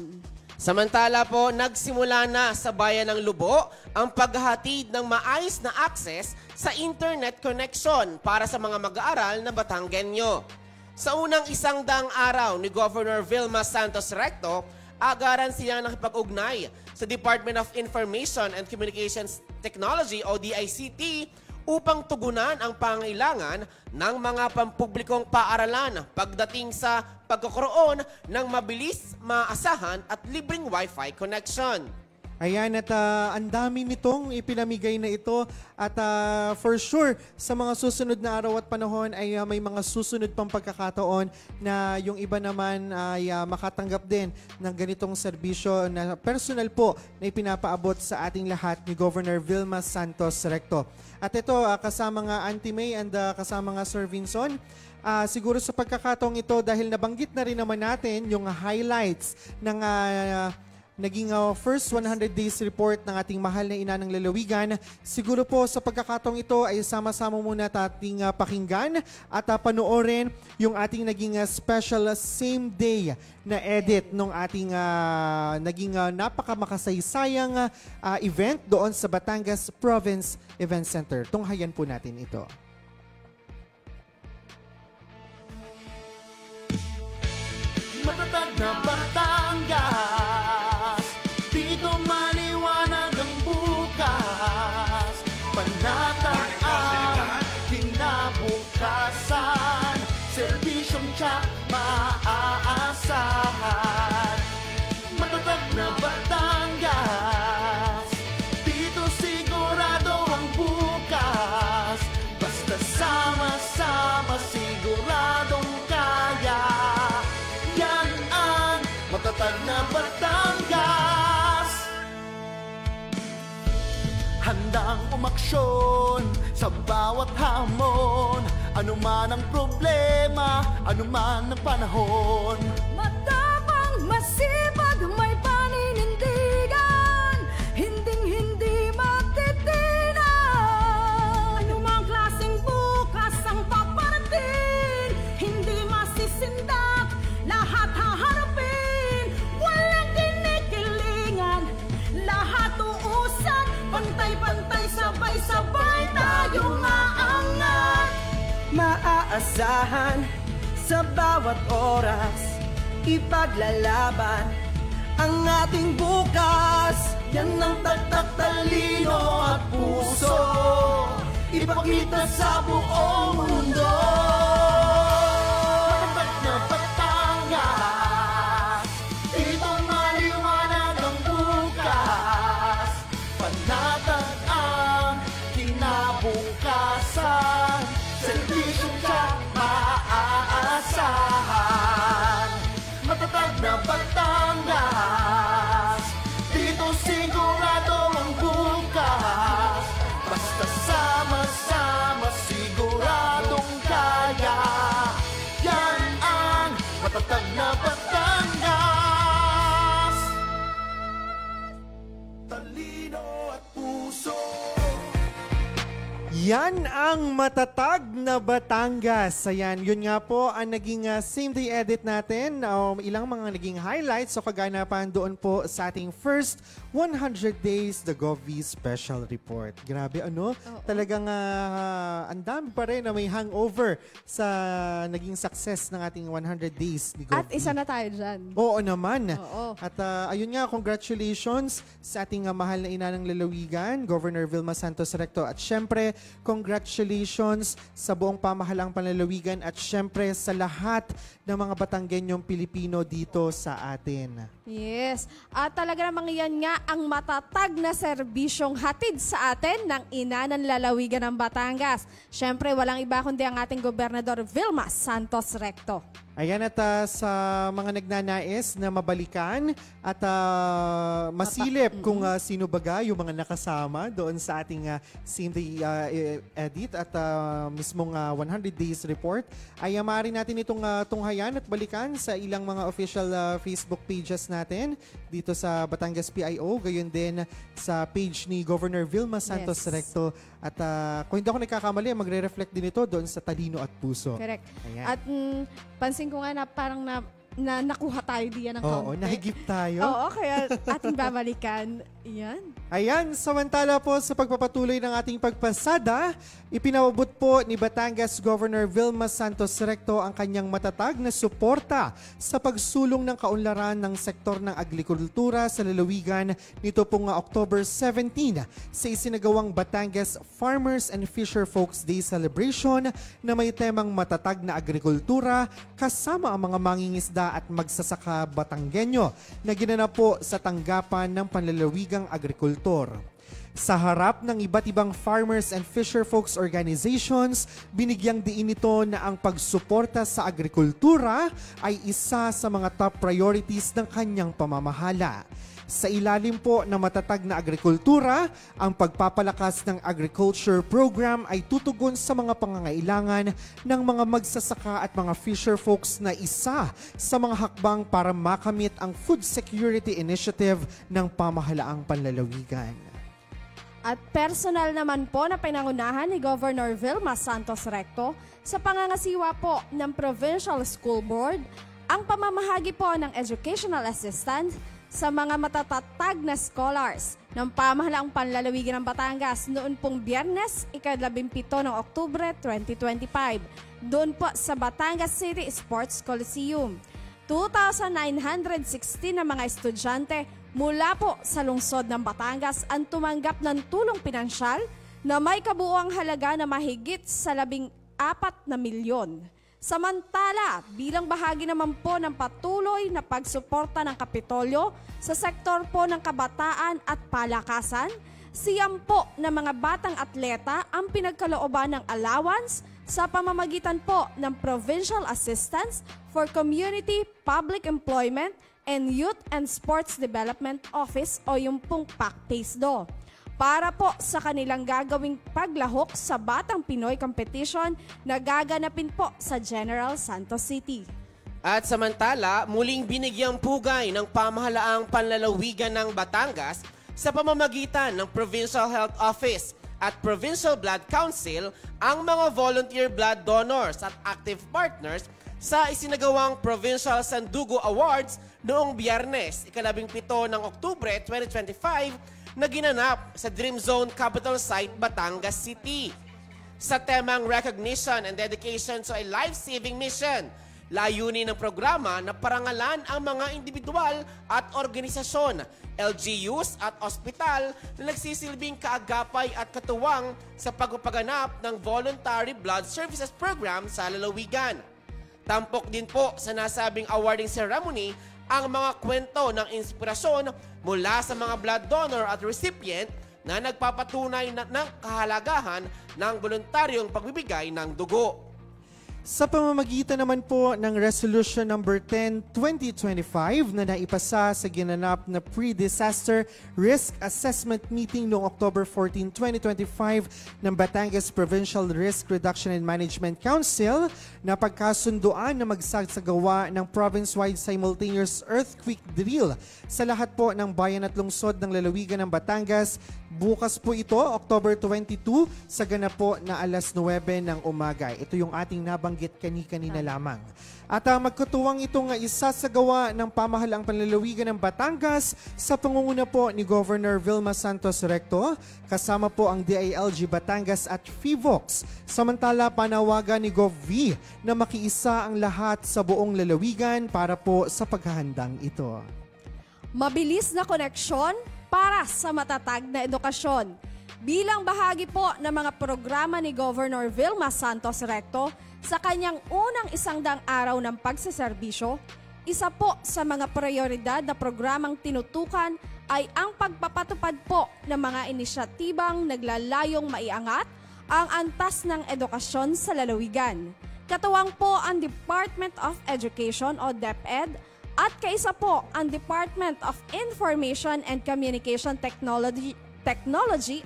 Samantala po, nagsimula na sa bayan ng Lubo ang paghahatid ng maayos na access sa internet connection para sa mga mag-aaral na Batanggenyo. Sa unang 100 araw ni Governor Vilma Santos Recto, agaran siya nakipag-ugnay sa Department of Information and Communications Technology o DICT upang tugunan ang pangailangan ng mga pampublikong paaralan pagdating sa pagkakaroon ng mabilis, maasahan at libreng Wi-Fi connection. Ayan, at ang dami nitong ipinamigay na ito at for sure sa mga susunod na araw at panahon ay may mga susunod pang pagkakataon na yung iba naman ay makatanggap din ng ganitong serbisyo na personal po na ipinapaabot sa ating lahat ni Governor Vilma Santos Recto. At ito kasama nga Auntie May and kasama nga Sir Vinson. Siguro sa pagkakataong ito dahil nabanggit na rin naman natin yung highlights ng naging first 100 days report ng ating mahal na ina ng lalawigan. Siguro po sa pagkakataong ito ay sama-sama muna ating pakinggan at panoorin yung ating naging special same day na edit ng ating naging napakamakasaysayang event doon sa Batangas Province Event Center. Tunghayan po natin ito. Matatag na Batangas, dito maliwanag ang bukas. Panatag ang kinabukasan, serbisyong tiyak maaasahan. Matatag na Batangas, dito sigurado ang bukas. Basta sama-sama siguradong kaya. Yan ang matatag na Batangas. Handang umaksyon sa bawat hamon. Ano man ang problema, ano man ang panahon. Matapang, masipag, may paninindigan, hinding-hindi matitinan. Anumang klaseng bukas ang paparating, hindi masisindak, lahat haharapin. Walang kinikilingan, lahat uusan, pantay-pantay, sabay-sabay tayong aangat. Maaasahan sa bawat oras, ipaglalaban ang ating bukas. Yan ang tatak, talino at puso, ipakita sa buong mundo. Matatag na Batangas, itong maliwanag ang bukas. Panatag ang kinabukasan, serbisyong siya maaasahan. Matatag na Batangas, dito sigurado ang bukas. Basta sama-sama siguradong kaya. Yan ang matatag na Batangas. Talino at puso. Yan ang matatag na Batangas. Ayan, yun nga po ang naging same-day edit natin. Ilang mga naging highlights o kaganapan doon po sa ating first 100 Days The Govee Special Report. Grabe, ano? Talagang ang dami pa rin na may hangover sa naging success ng ating 100 Days ni Govee. At isa na tayo dyan. Oo naman. Oo. At ayun nga, congratulations sa ating mahal na ina ng lalawigan, Governor Vilma Santos Recto. At syempre, congratulations sa buong pamahalaang panlalawigan at syempre sa lahat ng mga Batanggenyong Pilipino dito sa atin. Yes. At talaga namang yan nga ang matatag na serbisyong hatid sa atin ng ina ng lalawigan ng Batangas. Syempre, walang iba kundi ang ating Gobernador Vilma Santos Recto. Ayan, at sa mga nagnanais na mabalikan at masilip kung sino baga yung mga nakasama doon sa ating same-day edit at mismong 100 Days Report, ay maaari natin itong tunghayan at balikan sa ilang mga official Facebook pages natin dito sa Batangas PIO, gayon din sa page ni Governor Vilma Santos Recto. At kung hindi ako nagkakamali, magre-reflect din ito doon sa Talino at Puso. Correct. Ayan. At pansin ko nga na parang nakuha tayo diyan ng kaunti. Oo, nahigip tayo. Oo, kaya ating babalikan. Yan. Ayan, samantala po sa pagpapatuloy ng ating pagpasada, ipinabot po ni Batangas Governor Vilma Santos Recto ang kanyang matatag na suporta sa pagsulong ng kaunlaran ng sektor ng agrikultura sa lalawigan nito pong October 17 sa isinagawang Batangas Farmers and Fisher Folks Day Celebration na may temang matatag na agrikultura kasama ang mga mangingisda at magsasaka Batanggenyo na ginanap po sa tanggapan ng panlalawigang agrikultura. Sa harap ng iba't ibang farmers and fisher folks organizations, binigyang diin ito na ang pagsuporta sa agrikultura ay isa sa mga top priorities ng kanyang pamamahala. Sa ilalim po ng matatag na agrikultura, ang pagpapalakas ng agriculture program ay tutugon sa mga pangangailangan ng mga magsasaka at mga fisher folks na isa sa mga hakbang para makamit ang food security initiative ng pamahalaang panlalawigan. At personal naman po na pinangunahan ni Governor Vilma Santos Recto sa pangangasiwa po ng Provincial School Board ang pamamahagi po ng educational assistance sa mga matatatag na scholars ng pamahalaang panlalawigan ng Batangas noon pong Biyernes, ika-17 ng Oktubre 2025, doon po sa Batangas City Sports Coliseum. 2,916 na mga estudyante mula po sa lungsod ng Batangas ang tumanggap ng tulong pinansyal na may kabuuang halaga na mahigit sa 14 na milyon. Samantala, bilang bahagi naman po ng patuloy na pagsuporta ng Kapitolyo sa sektor po ng kabataan at palakasan, siyam po ng mga batang atleta ang pinagkalooban ng allowance sa pamamagitan po ng Provincial Assistance for Community, Public Employment, and Youth and Sports Development Office o yung pong PACPASDO. para po sa kanilang gagawing paglahok sa Batang Pinoy Competition na gaganapin po sa General Santos City. At samantala, muling binigyang pugay ng pamahalaang panlalawigan ng Batangas sa pamamagitan ng Provincial Health Office at Provincial Blood Council ang mga volunteer blood donors at active partners sa isinagawang Provincial Sandugo Awards noong Biyernes, 17 ng Oktubre 2025 na ginanap sa Dream Zone Capital Site, Batangas City. Sa temang Recognition and Dedication to a Life-Saving Mission, layunin ng programa na parangalan ang mga individual at organisasyon, LGUs at ospital na nagsisilbing kaagapay at katuwang sa pagpapaganap ng Voluntary Blood Services Program sa lalawigan. Tampok din po sa nasabing awarding ceremony ang mga kwento ng inspirasyon mula sa mga blood donor at recipient na nagpapatunay ng kahalagahan ng voluntaryong pagbibigay ng dugo. Sa pamamagitan naman po ng Resolution Number 10, 2025 na naipasa sa ginanap na Pre-Disaster Risk Assessment Meeting noong October 14, 2025 ng Batangas Provincial Risk Reduction and Management Council na pagkasunduan na magsasagawa ng province-wide simultaneous earthquake drill sa lahat po ng bayan at lungsod ng lalawigan ng Batangas. Bukas po ito, October 22, sa ganap po na alas 9 ng umaga. Ito yung ating nabanggit kani-kanina lamang. At magkutuwang itong isasagawa ng pamahalaang panlalawigan ng Batangas sa pangunguna po ni Governor Vilma Santos Recto, kasama po ang DILG Batangas at FIVOX. Samantala, panawagan ni Gov V na makiisa ang lahat sa buong lalawigan para po sa paghahandang ito. Mabilis na koneksyon para sa matatag na edukasyon. Bilang bahagi po ng mga programa ni Governor Vilma Santos Recto sa kanyang unang 100 araw ng pagseserbisyo, isa po sa mga prioridad na programang tinutukan ay ang pagpapatupad po ng mga inisyatibang naglalayong maiangat ang antas ng edukasyon sa lalawigan. Katuwang po ang Department of Education o DepEd at kaisa po ang Department of Information and Communication Technology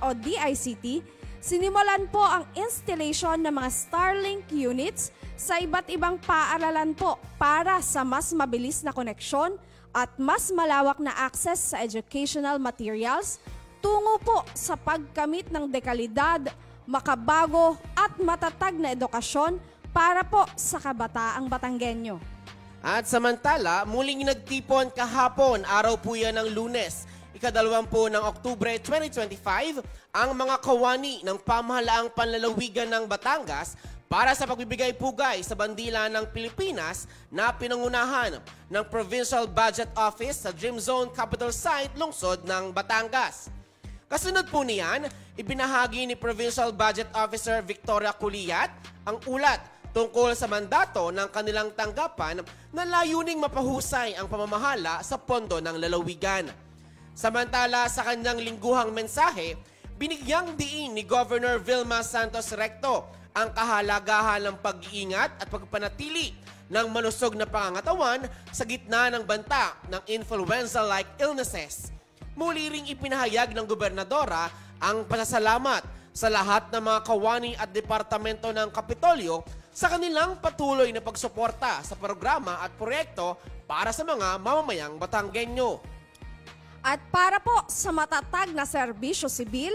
o DICT. Sinimulan po ang installation ng mga Starlink units sa iba't ibang paaralan po para sa mas mabilis na koneksyon at mas malawak na access sa educational materials tungo po sa pagkamit ng dekalidad, makabago at matatag na edukasyon para po sa kabataang Batanggenyo. At samantala, muling nagtipon kahapon, araw po yan ng Lunes, 20 ng Oktubre 2025, ang mga kawani ng pamahalaang panlalawigan ng Batangas para sa pagbibigay pugay sa bandila ng Pilipinas na pinangunahan ng Provincial Budget Office sa Dream Zone Capital Site, lungsod ng Batangas. Kasunod po niyan, ibinahagi ni Provincial Budget Officer Victoria Culiyat ang ulat tungkol sa mandato ng kanilang tanggapan na layuning mapahusay ang pamamahala sa pondo ng lalawigan. Samantala sa kanyang lingguhang mensahe, binigyang diin ni Governor Vilma Santos Recto ang kahalagahan ng pag-iingat at pagpanatili ng malusog na pangangatawan sa gitna ng banta ng influenza-like illnesses. Muli ring ipinahayag ng gobernadora ang pasasalamat sa lahat ng mga kawani at departamento ng Kapitolyo sa kanilang patuloy na pagsuporta sa programa at proyekto para sa mga mamamayang Batanggenyo. At para po sa matatag na serbisyo sibil,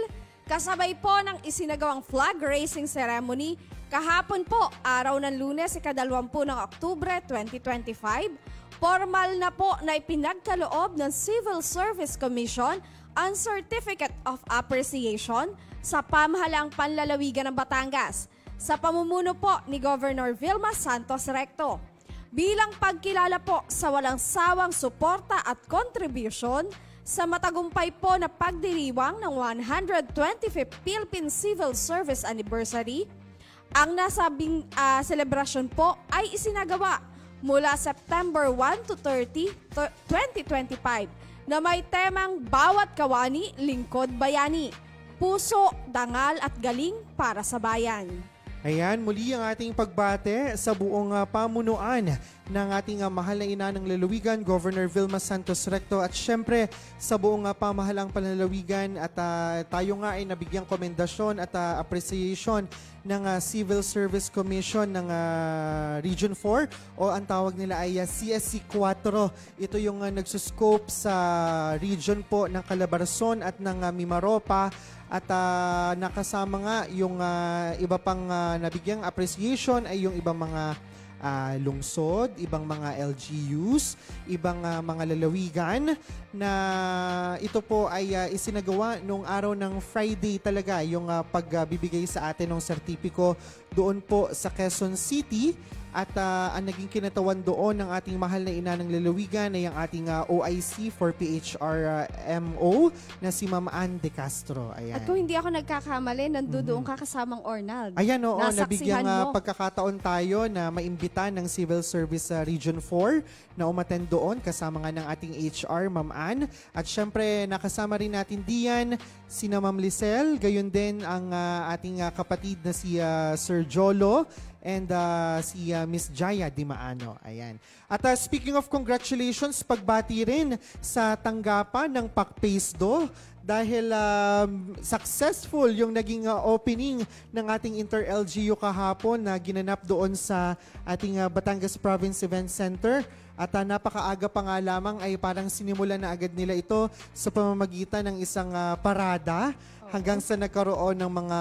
kasabay po ng isinagawang flag raising ceremony kahapon po, araw ng Lunes, 20 ng Oktubre 2025, formal na po na ipinagkaloob ng Civil Service Commission ang Certificate of Appreciation sa pamahalaang panlalawigan ng Batangas sa pamumuno po ni Governor Vilma Santos Recto. Bilang pagkilala po sa walang sawang suporta at contribution sa matagumpay po na pagdiriwang ng 125th Philippine Civil Service Anniversary, ang nasabing selebrasyon po ay isinagawa mula September 1 to 30, 2025 na may temang Bawat Kawani, Lingkod Bayani, Puso, Dangal at Galing para sa Bayan. Ayan, muli ang ating pagbate sa buong pamunuan ng ating mahal na ina ng lalawigan, Governor Vilma Santos Recto, at syempre sa buong pamahalang panlalawigan at tayo nga ay nabigyang komendasyon at appreciation ng Civil Service Commission ng Region 4 o ang tawag nila ay CSC 4. Ito yung nagsuscope sa region po ng Calabarzon at ng Mimaropa. At nakasama nga yung iba pang nabigyang appreciation ay yung ibang mga lungsod, ibang mga LGUs, ibang mga lalawigan na ito po ay isinagawa nung araw ng Friday talaga yung pagbibigay sa atin ng sertipiko doon po sa Quezon City. At ang naging kinatawan doon ng ating mahal na ina ng lalawigan ay ang ating OIC for PHRMO na si Ma'am Ann De Castro. Ayan. At kung hindi ako nagkakamali, nandoon ka kasamang Ornald. Ayan, oo, Nasaksihan nabigyang mo. pagkakataon tayo na maimbita ng Civil Service Region 4 na umattend doon kasama nga ng ating HR, Ma'am Ann. At syempre, nakasama rin natin diyan sina Ma'am Lisel, gayon din ang ating kapatid na si Sir Jolo and si Miss Jaya Dimaano. Ayan. At speaking of congratulations, pagbati rin sa tanggapan ng PACPACEDO dahil successful yung naging opening ng ating inter-LGU kahapon na ginanap doon sa ating Batangas Province Event Center. At napakaaga pa nga lamang ay parang sinimulan na agad nila ito sa pamamagitan ng isang parada hanggang sa nagkaroon ng mga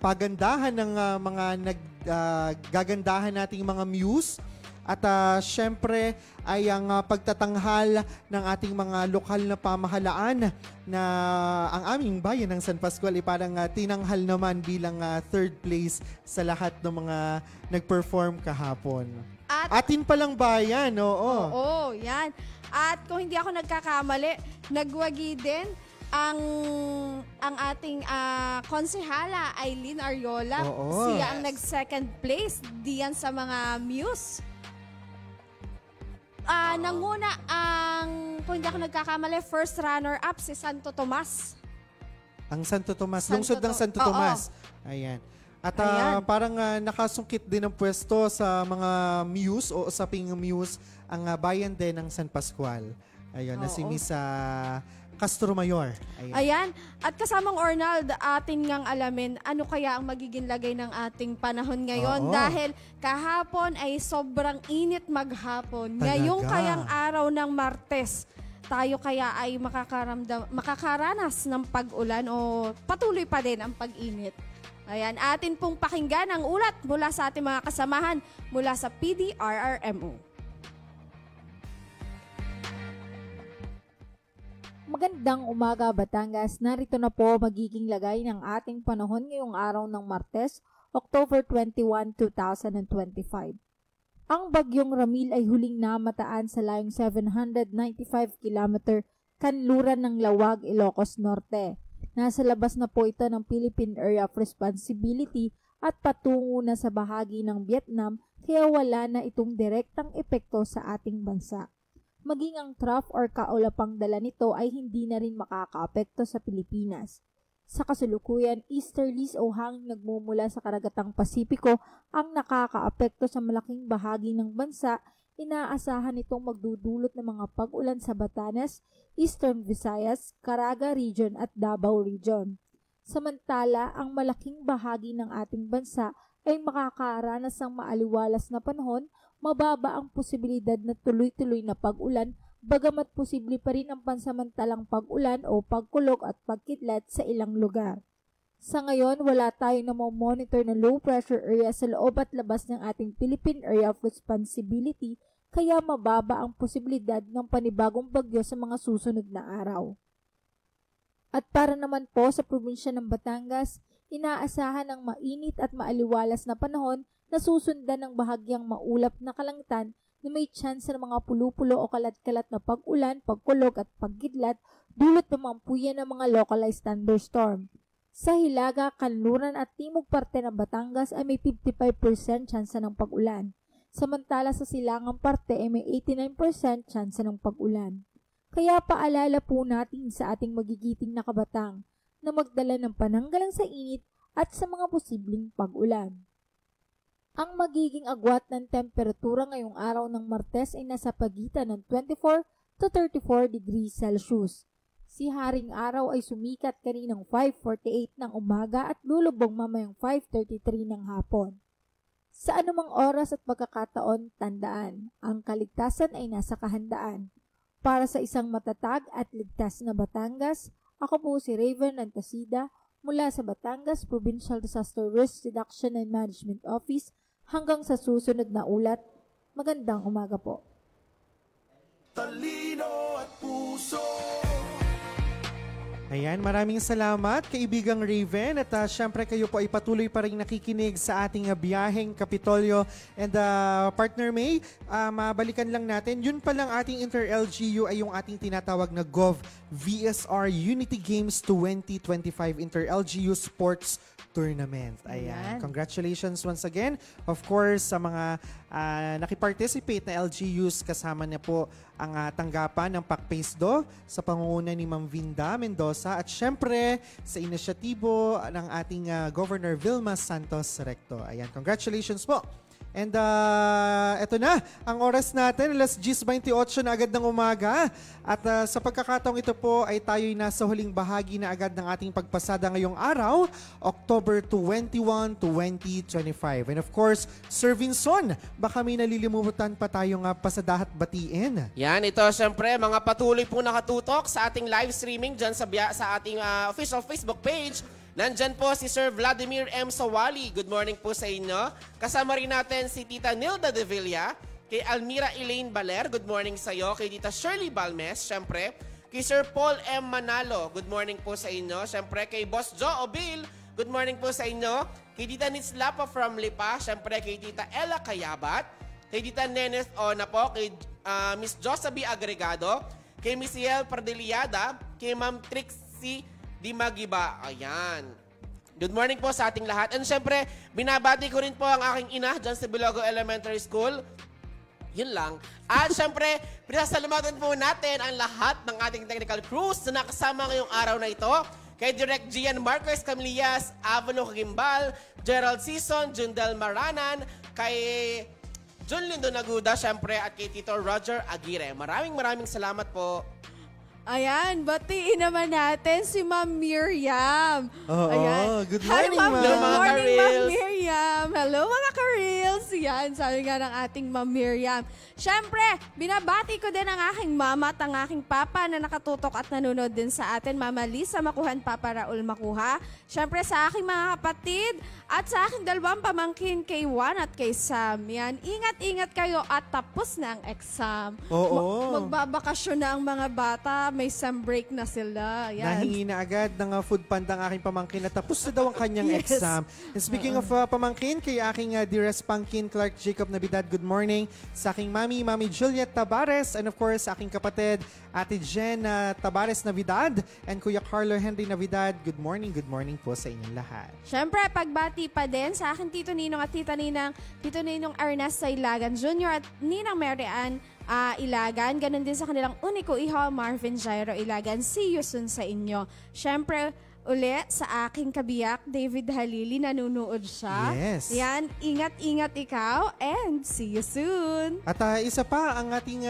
pagandahan ng mga naggagandahan nating mga muse. At syempre ay ang pagtatanghal ng ating mga lokal na pamahalaan na ang aming bayan ng San Pascual ay parang tinanghal naman bilang third place sa lahat ng mga nag-perform kahapon. Atin palang bayan, oo. Oo, yan. At kung hindi ako nagkakamali, nagwagi din ang ating konsehala Aileen Ariola. Oo. Siya ang nag-second place diyan sa mga muse. Nanguna ang, kung hindi ako nagkakamali, first runner-up si Santo Tomas. Ang Santo Tomas, lungsod ng Santo Tomas. Ayan. At parang nakasungkit din ng pwesto sa mga muse o usaping muse ang bayan din ng San Pascual. Ayun, na si Miss Castro Mayor. Ayan. At kasamang Ornald, atin ngang alamin ano kaya ang magiging lagay ng ating panahon ngayon. Dahil kahapon ay sobrang init maghapon. Talaga. Ngayong kayang araw ng Martes, tayo kaya ay makakaranas ng pag-ulan o patuloy pa din ang pag-init. Ayan, atin pong pakinggan ang ulat mula sa ating mga kasamahan mula sa PDRRMO. Magandang umaga Batangas, narito na po magiging lagay ng ating panahon ngayong araw ng Martes, October 21, 2025. Ang bagyong Ramil ay huling namataan sa layong 795 km kanluran ng Lawag, Ilocos Norte. Nasa labas na po ito ng Philippine Area of Responsibility at patungo na sa bahagi ng Vietnam kaya wala na itong direktang epekto sa ating bansa. Maging ang trough or kaulapang dala nito ay hindi na rin makakaapekto sa Pilipinas. Sa kasalukuyan, easterlies o hangin nagmumula sa karagatang Pasipiko ang nakakaapekto sa malaking bahagi ng bansa. Inaasahan itong magdudulot ng mga pag-ulan sa Batanes, Eastern Visayas, Caraga Region at Davao Region. Samantala, ang malaking bahagi ng ating bansa ay makakaranas ng maaliwalas na panahon. Mababa ang posibilidad na tuloy-tuloy na pag-ulan, bagamat posible pa rin ang pansamantalang pag-ulan o pagkulog at pagkidlat sa ilang lugar. Sa ngayon, wala tayo na monitor na low pressure area sa loob at labas ng ating Philippine Area of Responsibility, kaya mababa ang posibilidad ng panibagong bagyo sa mga susunod na araw. At para naman po sa probinsya ng Batangas, inaasahan ang mainit at maaliwalas na panahon na susundan ng bahagyang maulap na kalangitan na may chance ng mga pulo-pulo o kalat-kalat na pag-ulan, pagkulog at pagkidlat dulot ng mampuyan ng mga localized thunderstorm. Sa Hilaga, Kanluran at Timog parte ng Batangas ay may 55% chance ng pag-ulan. Samantala sa silangang parte ay may 89% chance ng pag-ulan. Kaya paalala po natin sa ating magigiting na kabatang na magdala ng pananggalang sa init at sa mga posibleng pag-ulan. Ang magiging agwat ng temperatura ngayong araw ng Martes ay nasa pagitan ng 24 to 34 degrees Celsius. Si Haring Araw ay sumikat kaninang 5:48 ng umaga at lulubog mamayang 5:33 ng hapon. Sa anumang oras at pagkakataon, tandaan, ang kaligtasan ay nasa kahandaan. Para sa isang matatag at ligtas na Batangas, ako po si Raven Antasida mula sa Batangas Provincial Disaster Risk Reduction and Management Office. Hanggang sa susunod na ulat, magandang umaga po. Talino at puso. Ayan, maraming salamat kaibigang Raven at syempre kayo po ay patuloy pa rin nakikinig sa ating biyaheng Kapitolyo and partner May, mabalikan lang natin, yun palang ating Inter-LGU ay yung ating tinatawag na GovVSR Unity Games 2025 Inter-LGU Sports Tournament. Ayan. Congratulations once again. Of course, sa mga nakiparticipate na LGUs, kasama niya po ang tanggapan ng PACPACEDO sa pangunguna ni Ma'am Vinda Mendoza at syempre sa inisyatibo ng ating Governor Vilma Santos Recto. Ayan, congratulations po. And eto na, ang oras natin, alas 10:28 na agad ng umaga. At sa pagkakataong ito po ay tayo'y nasa huling bahagi na agad ng ating pagpasada ngayong araw, October 21, 2025. And of course, Sir Vinson, baka may nalilimutan pa tayong pasadahat batiin. Yan, ito syempre, mga patuloy po nakatutok sa ating live streaming dyan sa ating official Facebook page. Nandyan po si Sir Vladimir M. Sawali. Good morning po sa inyo. Kasama rin natin si Tita Nilda De Villa, kay Almira Elaine Baler. Good morning sa iyo. Kay Tita Shirley Balmes, syempre. Kay Sir Paul M. Manalo. Good morning po sa inyo. Syempre kay Boss Joe Obil. Good morning po sa inyo. Kay Tita Nitslapa from Lipa. Syempre kay Tita Ella Kayabat. Kay Tita Neneth Ona po. Kay Miss Josabi Agregado. Kay Miss Yel Pardeliada. Kay Ma'am Trixie Di Magiba. Ayan. Good morning po sa ating lahat. And syempre, binabati ko rin po ang aking ina dyan sa Bilogo Elementary School. Yun lang. At syempre, pinasalamatan po natin ang lahat ng ating technical crews na nakasama ngayong araw na ito. Kay Direct Gian Marcos Camillas, Avalo Kagimbal, Gerald Sison, Jundel Maranan, kay Jun Lindo Naguda, syempre, at kay Tito Roger Aguirre. Maraming salamat po. Ayan, batiin naman natin si Ma'am Miriam. Oo, good morning, Ma'am. Good morning, Ma'am Miriam. Hello, mga ka-reels. Yan, sabi nga ng ating Ma'am Miriam. Siyempre, binabati ko din ang aking mama at ang aking papa na nakatutok at nanonood din sa atin. Mama Lisa Makuhan, Papa Raul Makuha. Siyempre, sa aking mga kapatid at sa aking dalawang pamangkin kay Juan at kay Sam. Yan, ingat-ingat kayo at tapos na ang exam. Oo. Magbabakasyon na ang mga bata. May some break na sila. Yan. Nahingi na agad ng food panda ang aking pamangkin na tapos na daw ang kanyang exam. And speaking of pamangkin, kay aking dearest pangkin Clark Jacob Navidad, good morning. Sa aking mami Juliet Tabares, and of course, aking kapatid, Ate Jen Tabares Navidad, and Kuya Carlo Henry Navidad, good morning po sa inyong lahat. Siyempre, pagbati pa din sa aking Tito Ninong at Tito Ninong Ernest Ilagan Jr. at Ninang Mary Ann Ilagan. Ganon din sa kanilang uniko iho, Marvin Jairo Ilagan. See you soon sa inyo. Siyempre, ulit sa aking kabiyak, David Halili, nanunood siya. Yes. Yan, ingat-ingat ikaw and see you soon. At isa pa, ang ating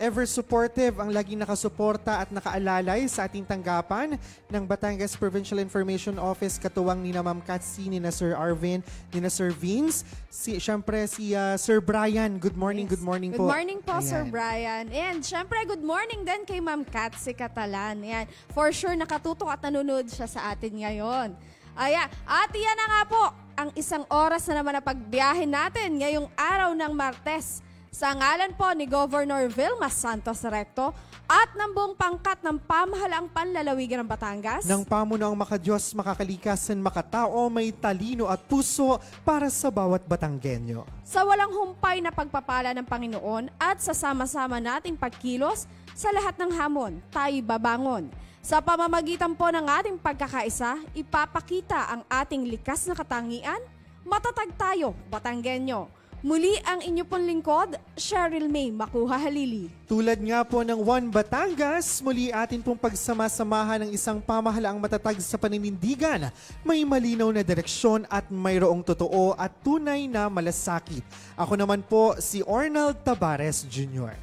ever supportive, ang laging nakasuporta at nakaalalay sa ating tanggapan ng Batangas Provincial Information Office, katuwang ni na Ma'am Katsi, ni na Sir Arvin, ni na Sir Vince. Siyempre si Sir Brian. Good morning, Yes. good morning Good po. morning po, Ayan. Sir Brian. And syempre, good morning din kay Ma'am Katsi Catalan. Yan. For sure, nakatutok at nanonood siya sa atin ngayon. Ayan. At yan na nga po, ang isang oras na naman na pagbiyahin natin ngayong araw ng Martes. Sa ngalan po ni Governor Vilma Santos Recto at ng buong pangkat ng pamahalaang panlalawigan ng Batangas. Ng pamunuang makadiyos, makakalikasan, makatao, may talino at puso para sa bawat Batanggenyo. Sa walang humpay na pagpapala ng Panginoon at sa sama-sama nating pagkilos sa lahat ng hamon, tayo babangon. Sa pamamagitan po ng ating pagkakaisa, ipapakita ang ating likas na katangian, matatag tayo, Batanggenyo. Muli ang inyo pong lingkod, Cheryl May Makuha Halili. Tulad nga po ng One Batangas, muli atin pong pagsama-samahan ng isang pamahalaang matatag sa paninindigan. May malinaw na direksyon at mayroong totoo at tunay na malasakit. Ako naman po si Ornald Tabares Jr.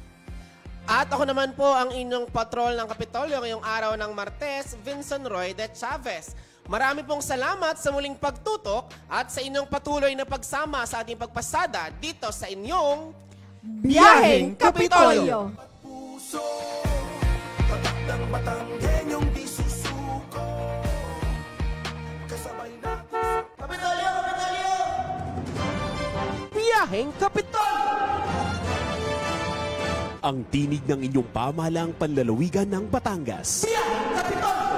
At ako naman po ang inyong patrol ng Kapitolyo ngayong araw ng Martes, Vincent Roy de Chavez. Marami pong salamat sa muling pagtutok at sa inyong patuloy na pagsama sa ating pagpasada dito sa inyong Biyaheng Kapitolyo! Puso, tatak ng Batanggenyong di susuko. Kasabay natin sa Kapitolyo! Kapitolyo! Biyaheng Kapitolyo! Ang tinig ng inyong pamahalaang panlalawigan ng Batangas.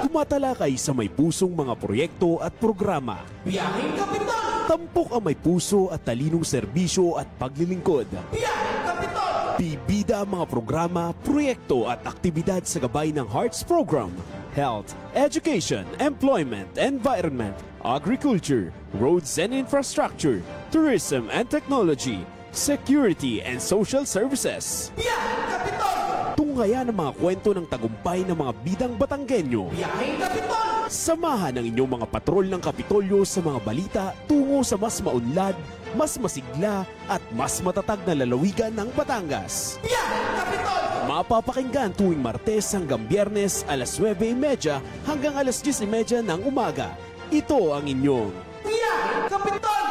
Tumatalakay sa may pusong mga proyekto at programa. Biyaheng Kapitolyo! Tampok ang may puso at talinong serbisyo at paglilingkod. Biyaheng Kapitolyo! Bibida ang mga programa, proyekto at aktibidad sa gabay ng Hearts Program, Health, Education, Employment, Environment, Agriculture, Roads and Infrastructure, Tourism and Technology, Security and Social Services. Biyaheng Kapitolyo! Tunghayan ang mga kwento ng tagumpay ng mga bidang Batanggenyo. Biyaheng Kapitolyo! Samahan ang inyong mga patrol ng Kapitolyo sa mga balita tungo sa mas maunlad, mas masigla at mas matatag na lalawigan ng Batangas. Biyaheng Kapitolyo! Mapapakinggan tuwing Martes hanggang Biyernes alas 9:30 hanggang alas 10:30 ng umaga. Ito ang inyong Biyaheng Kapitolyo!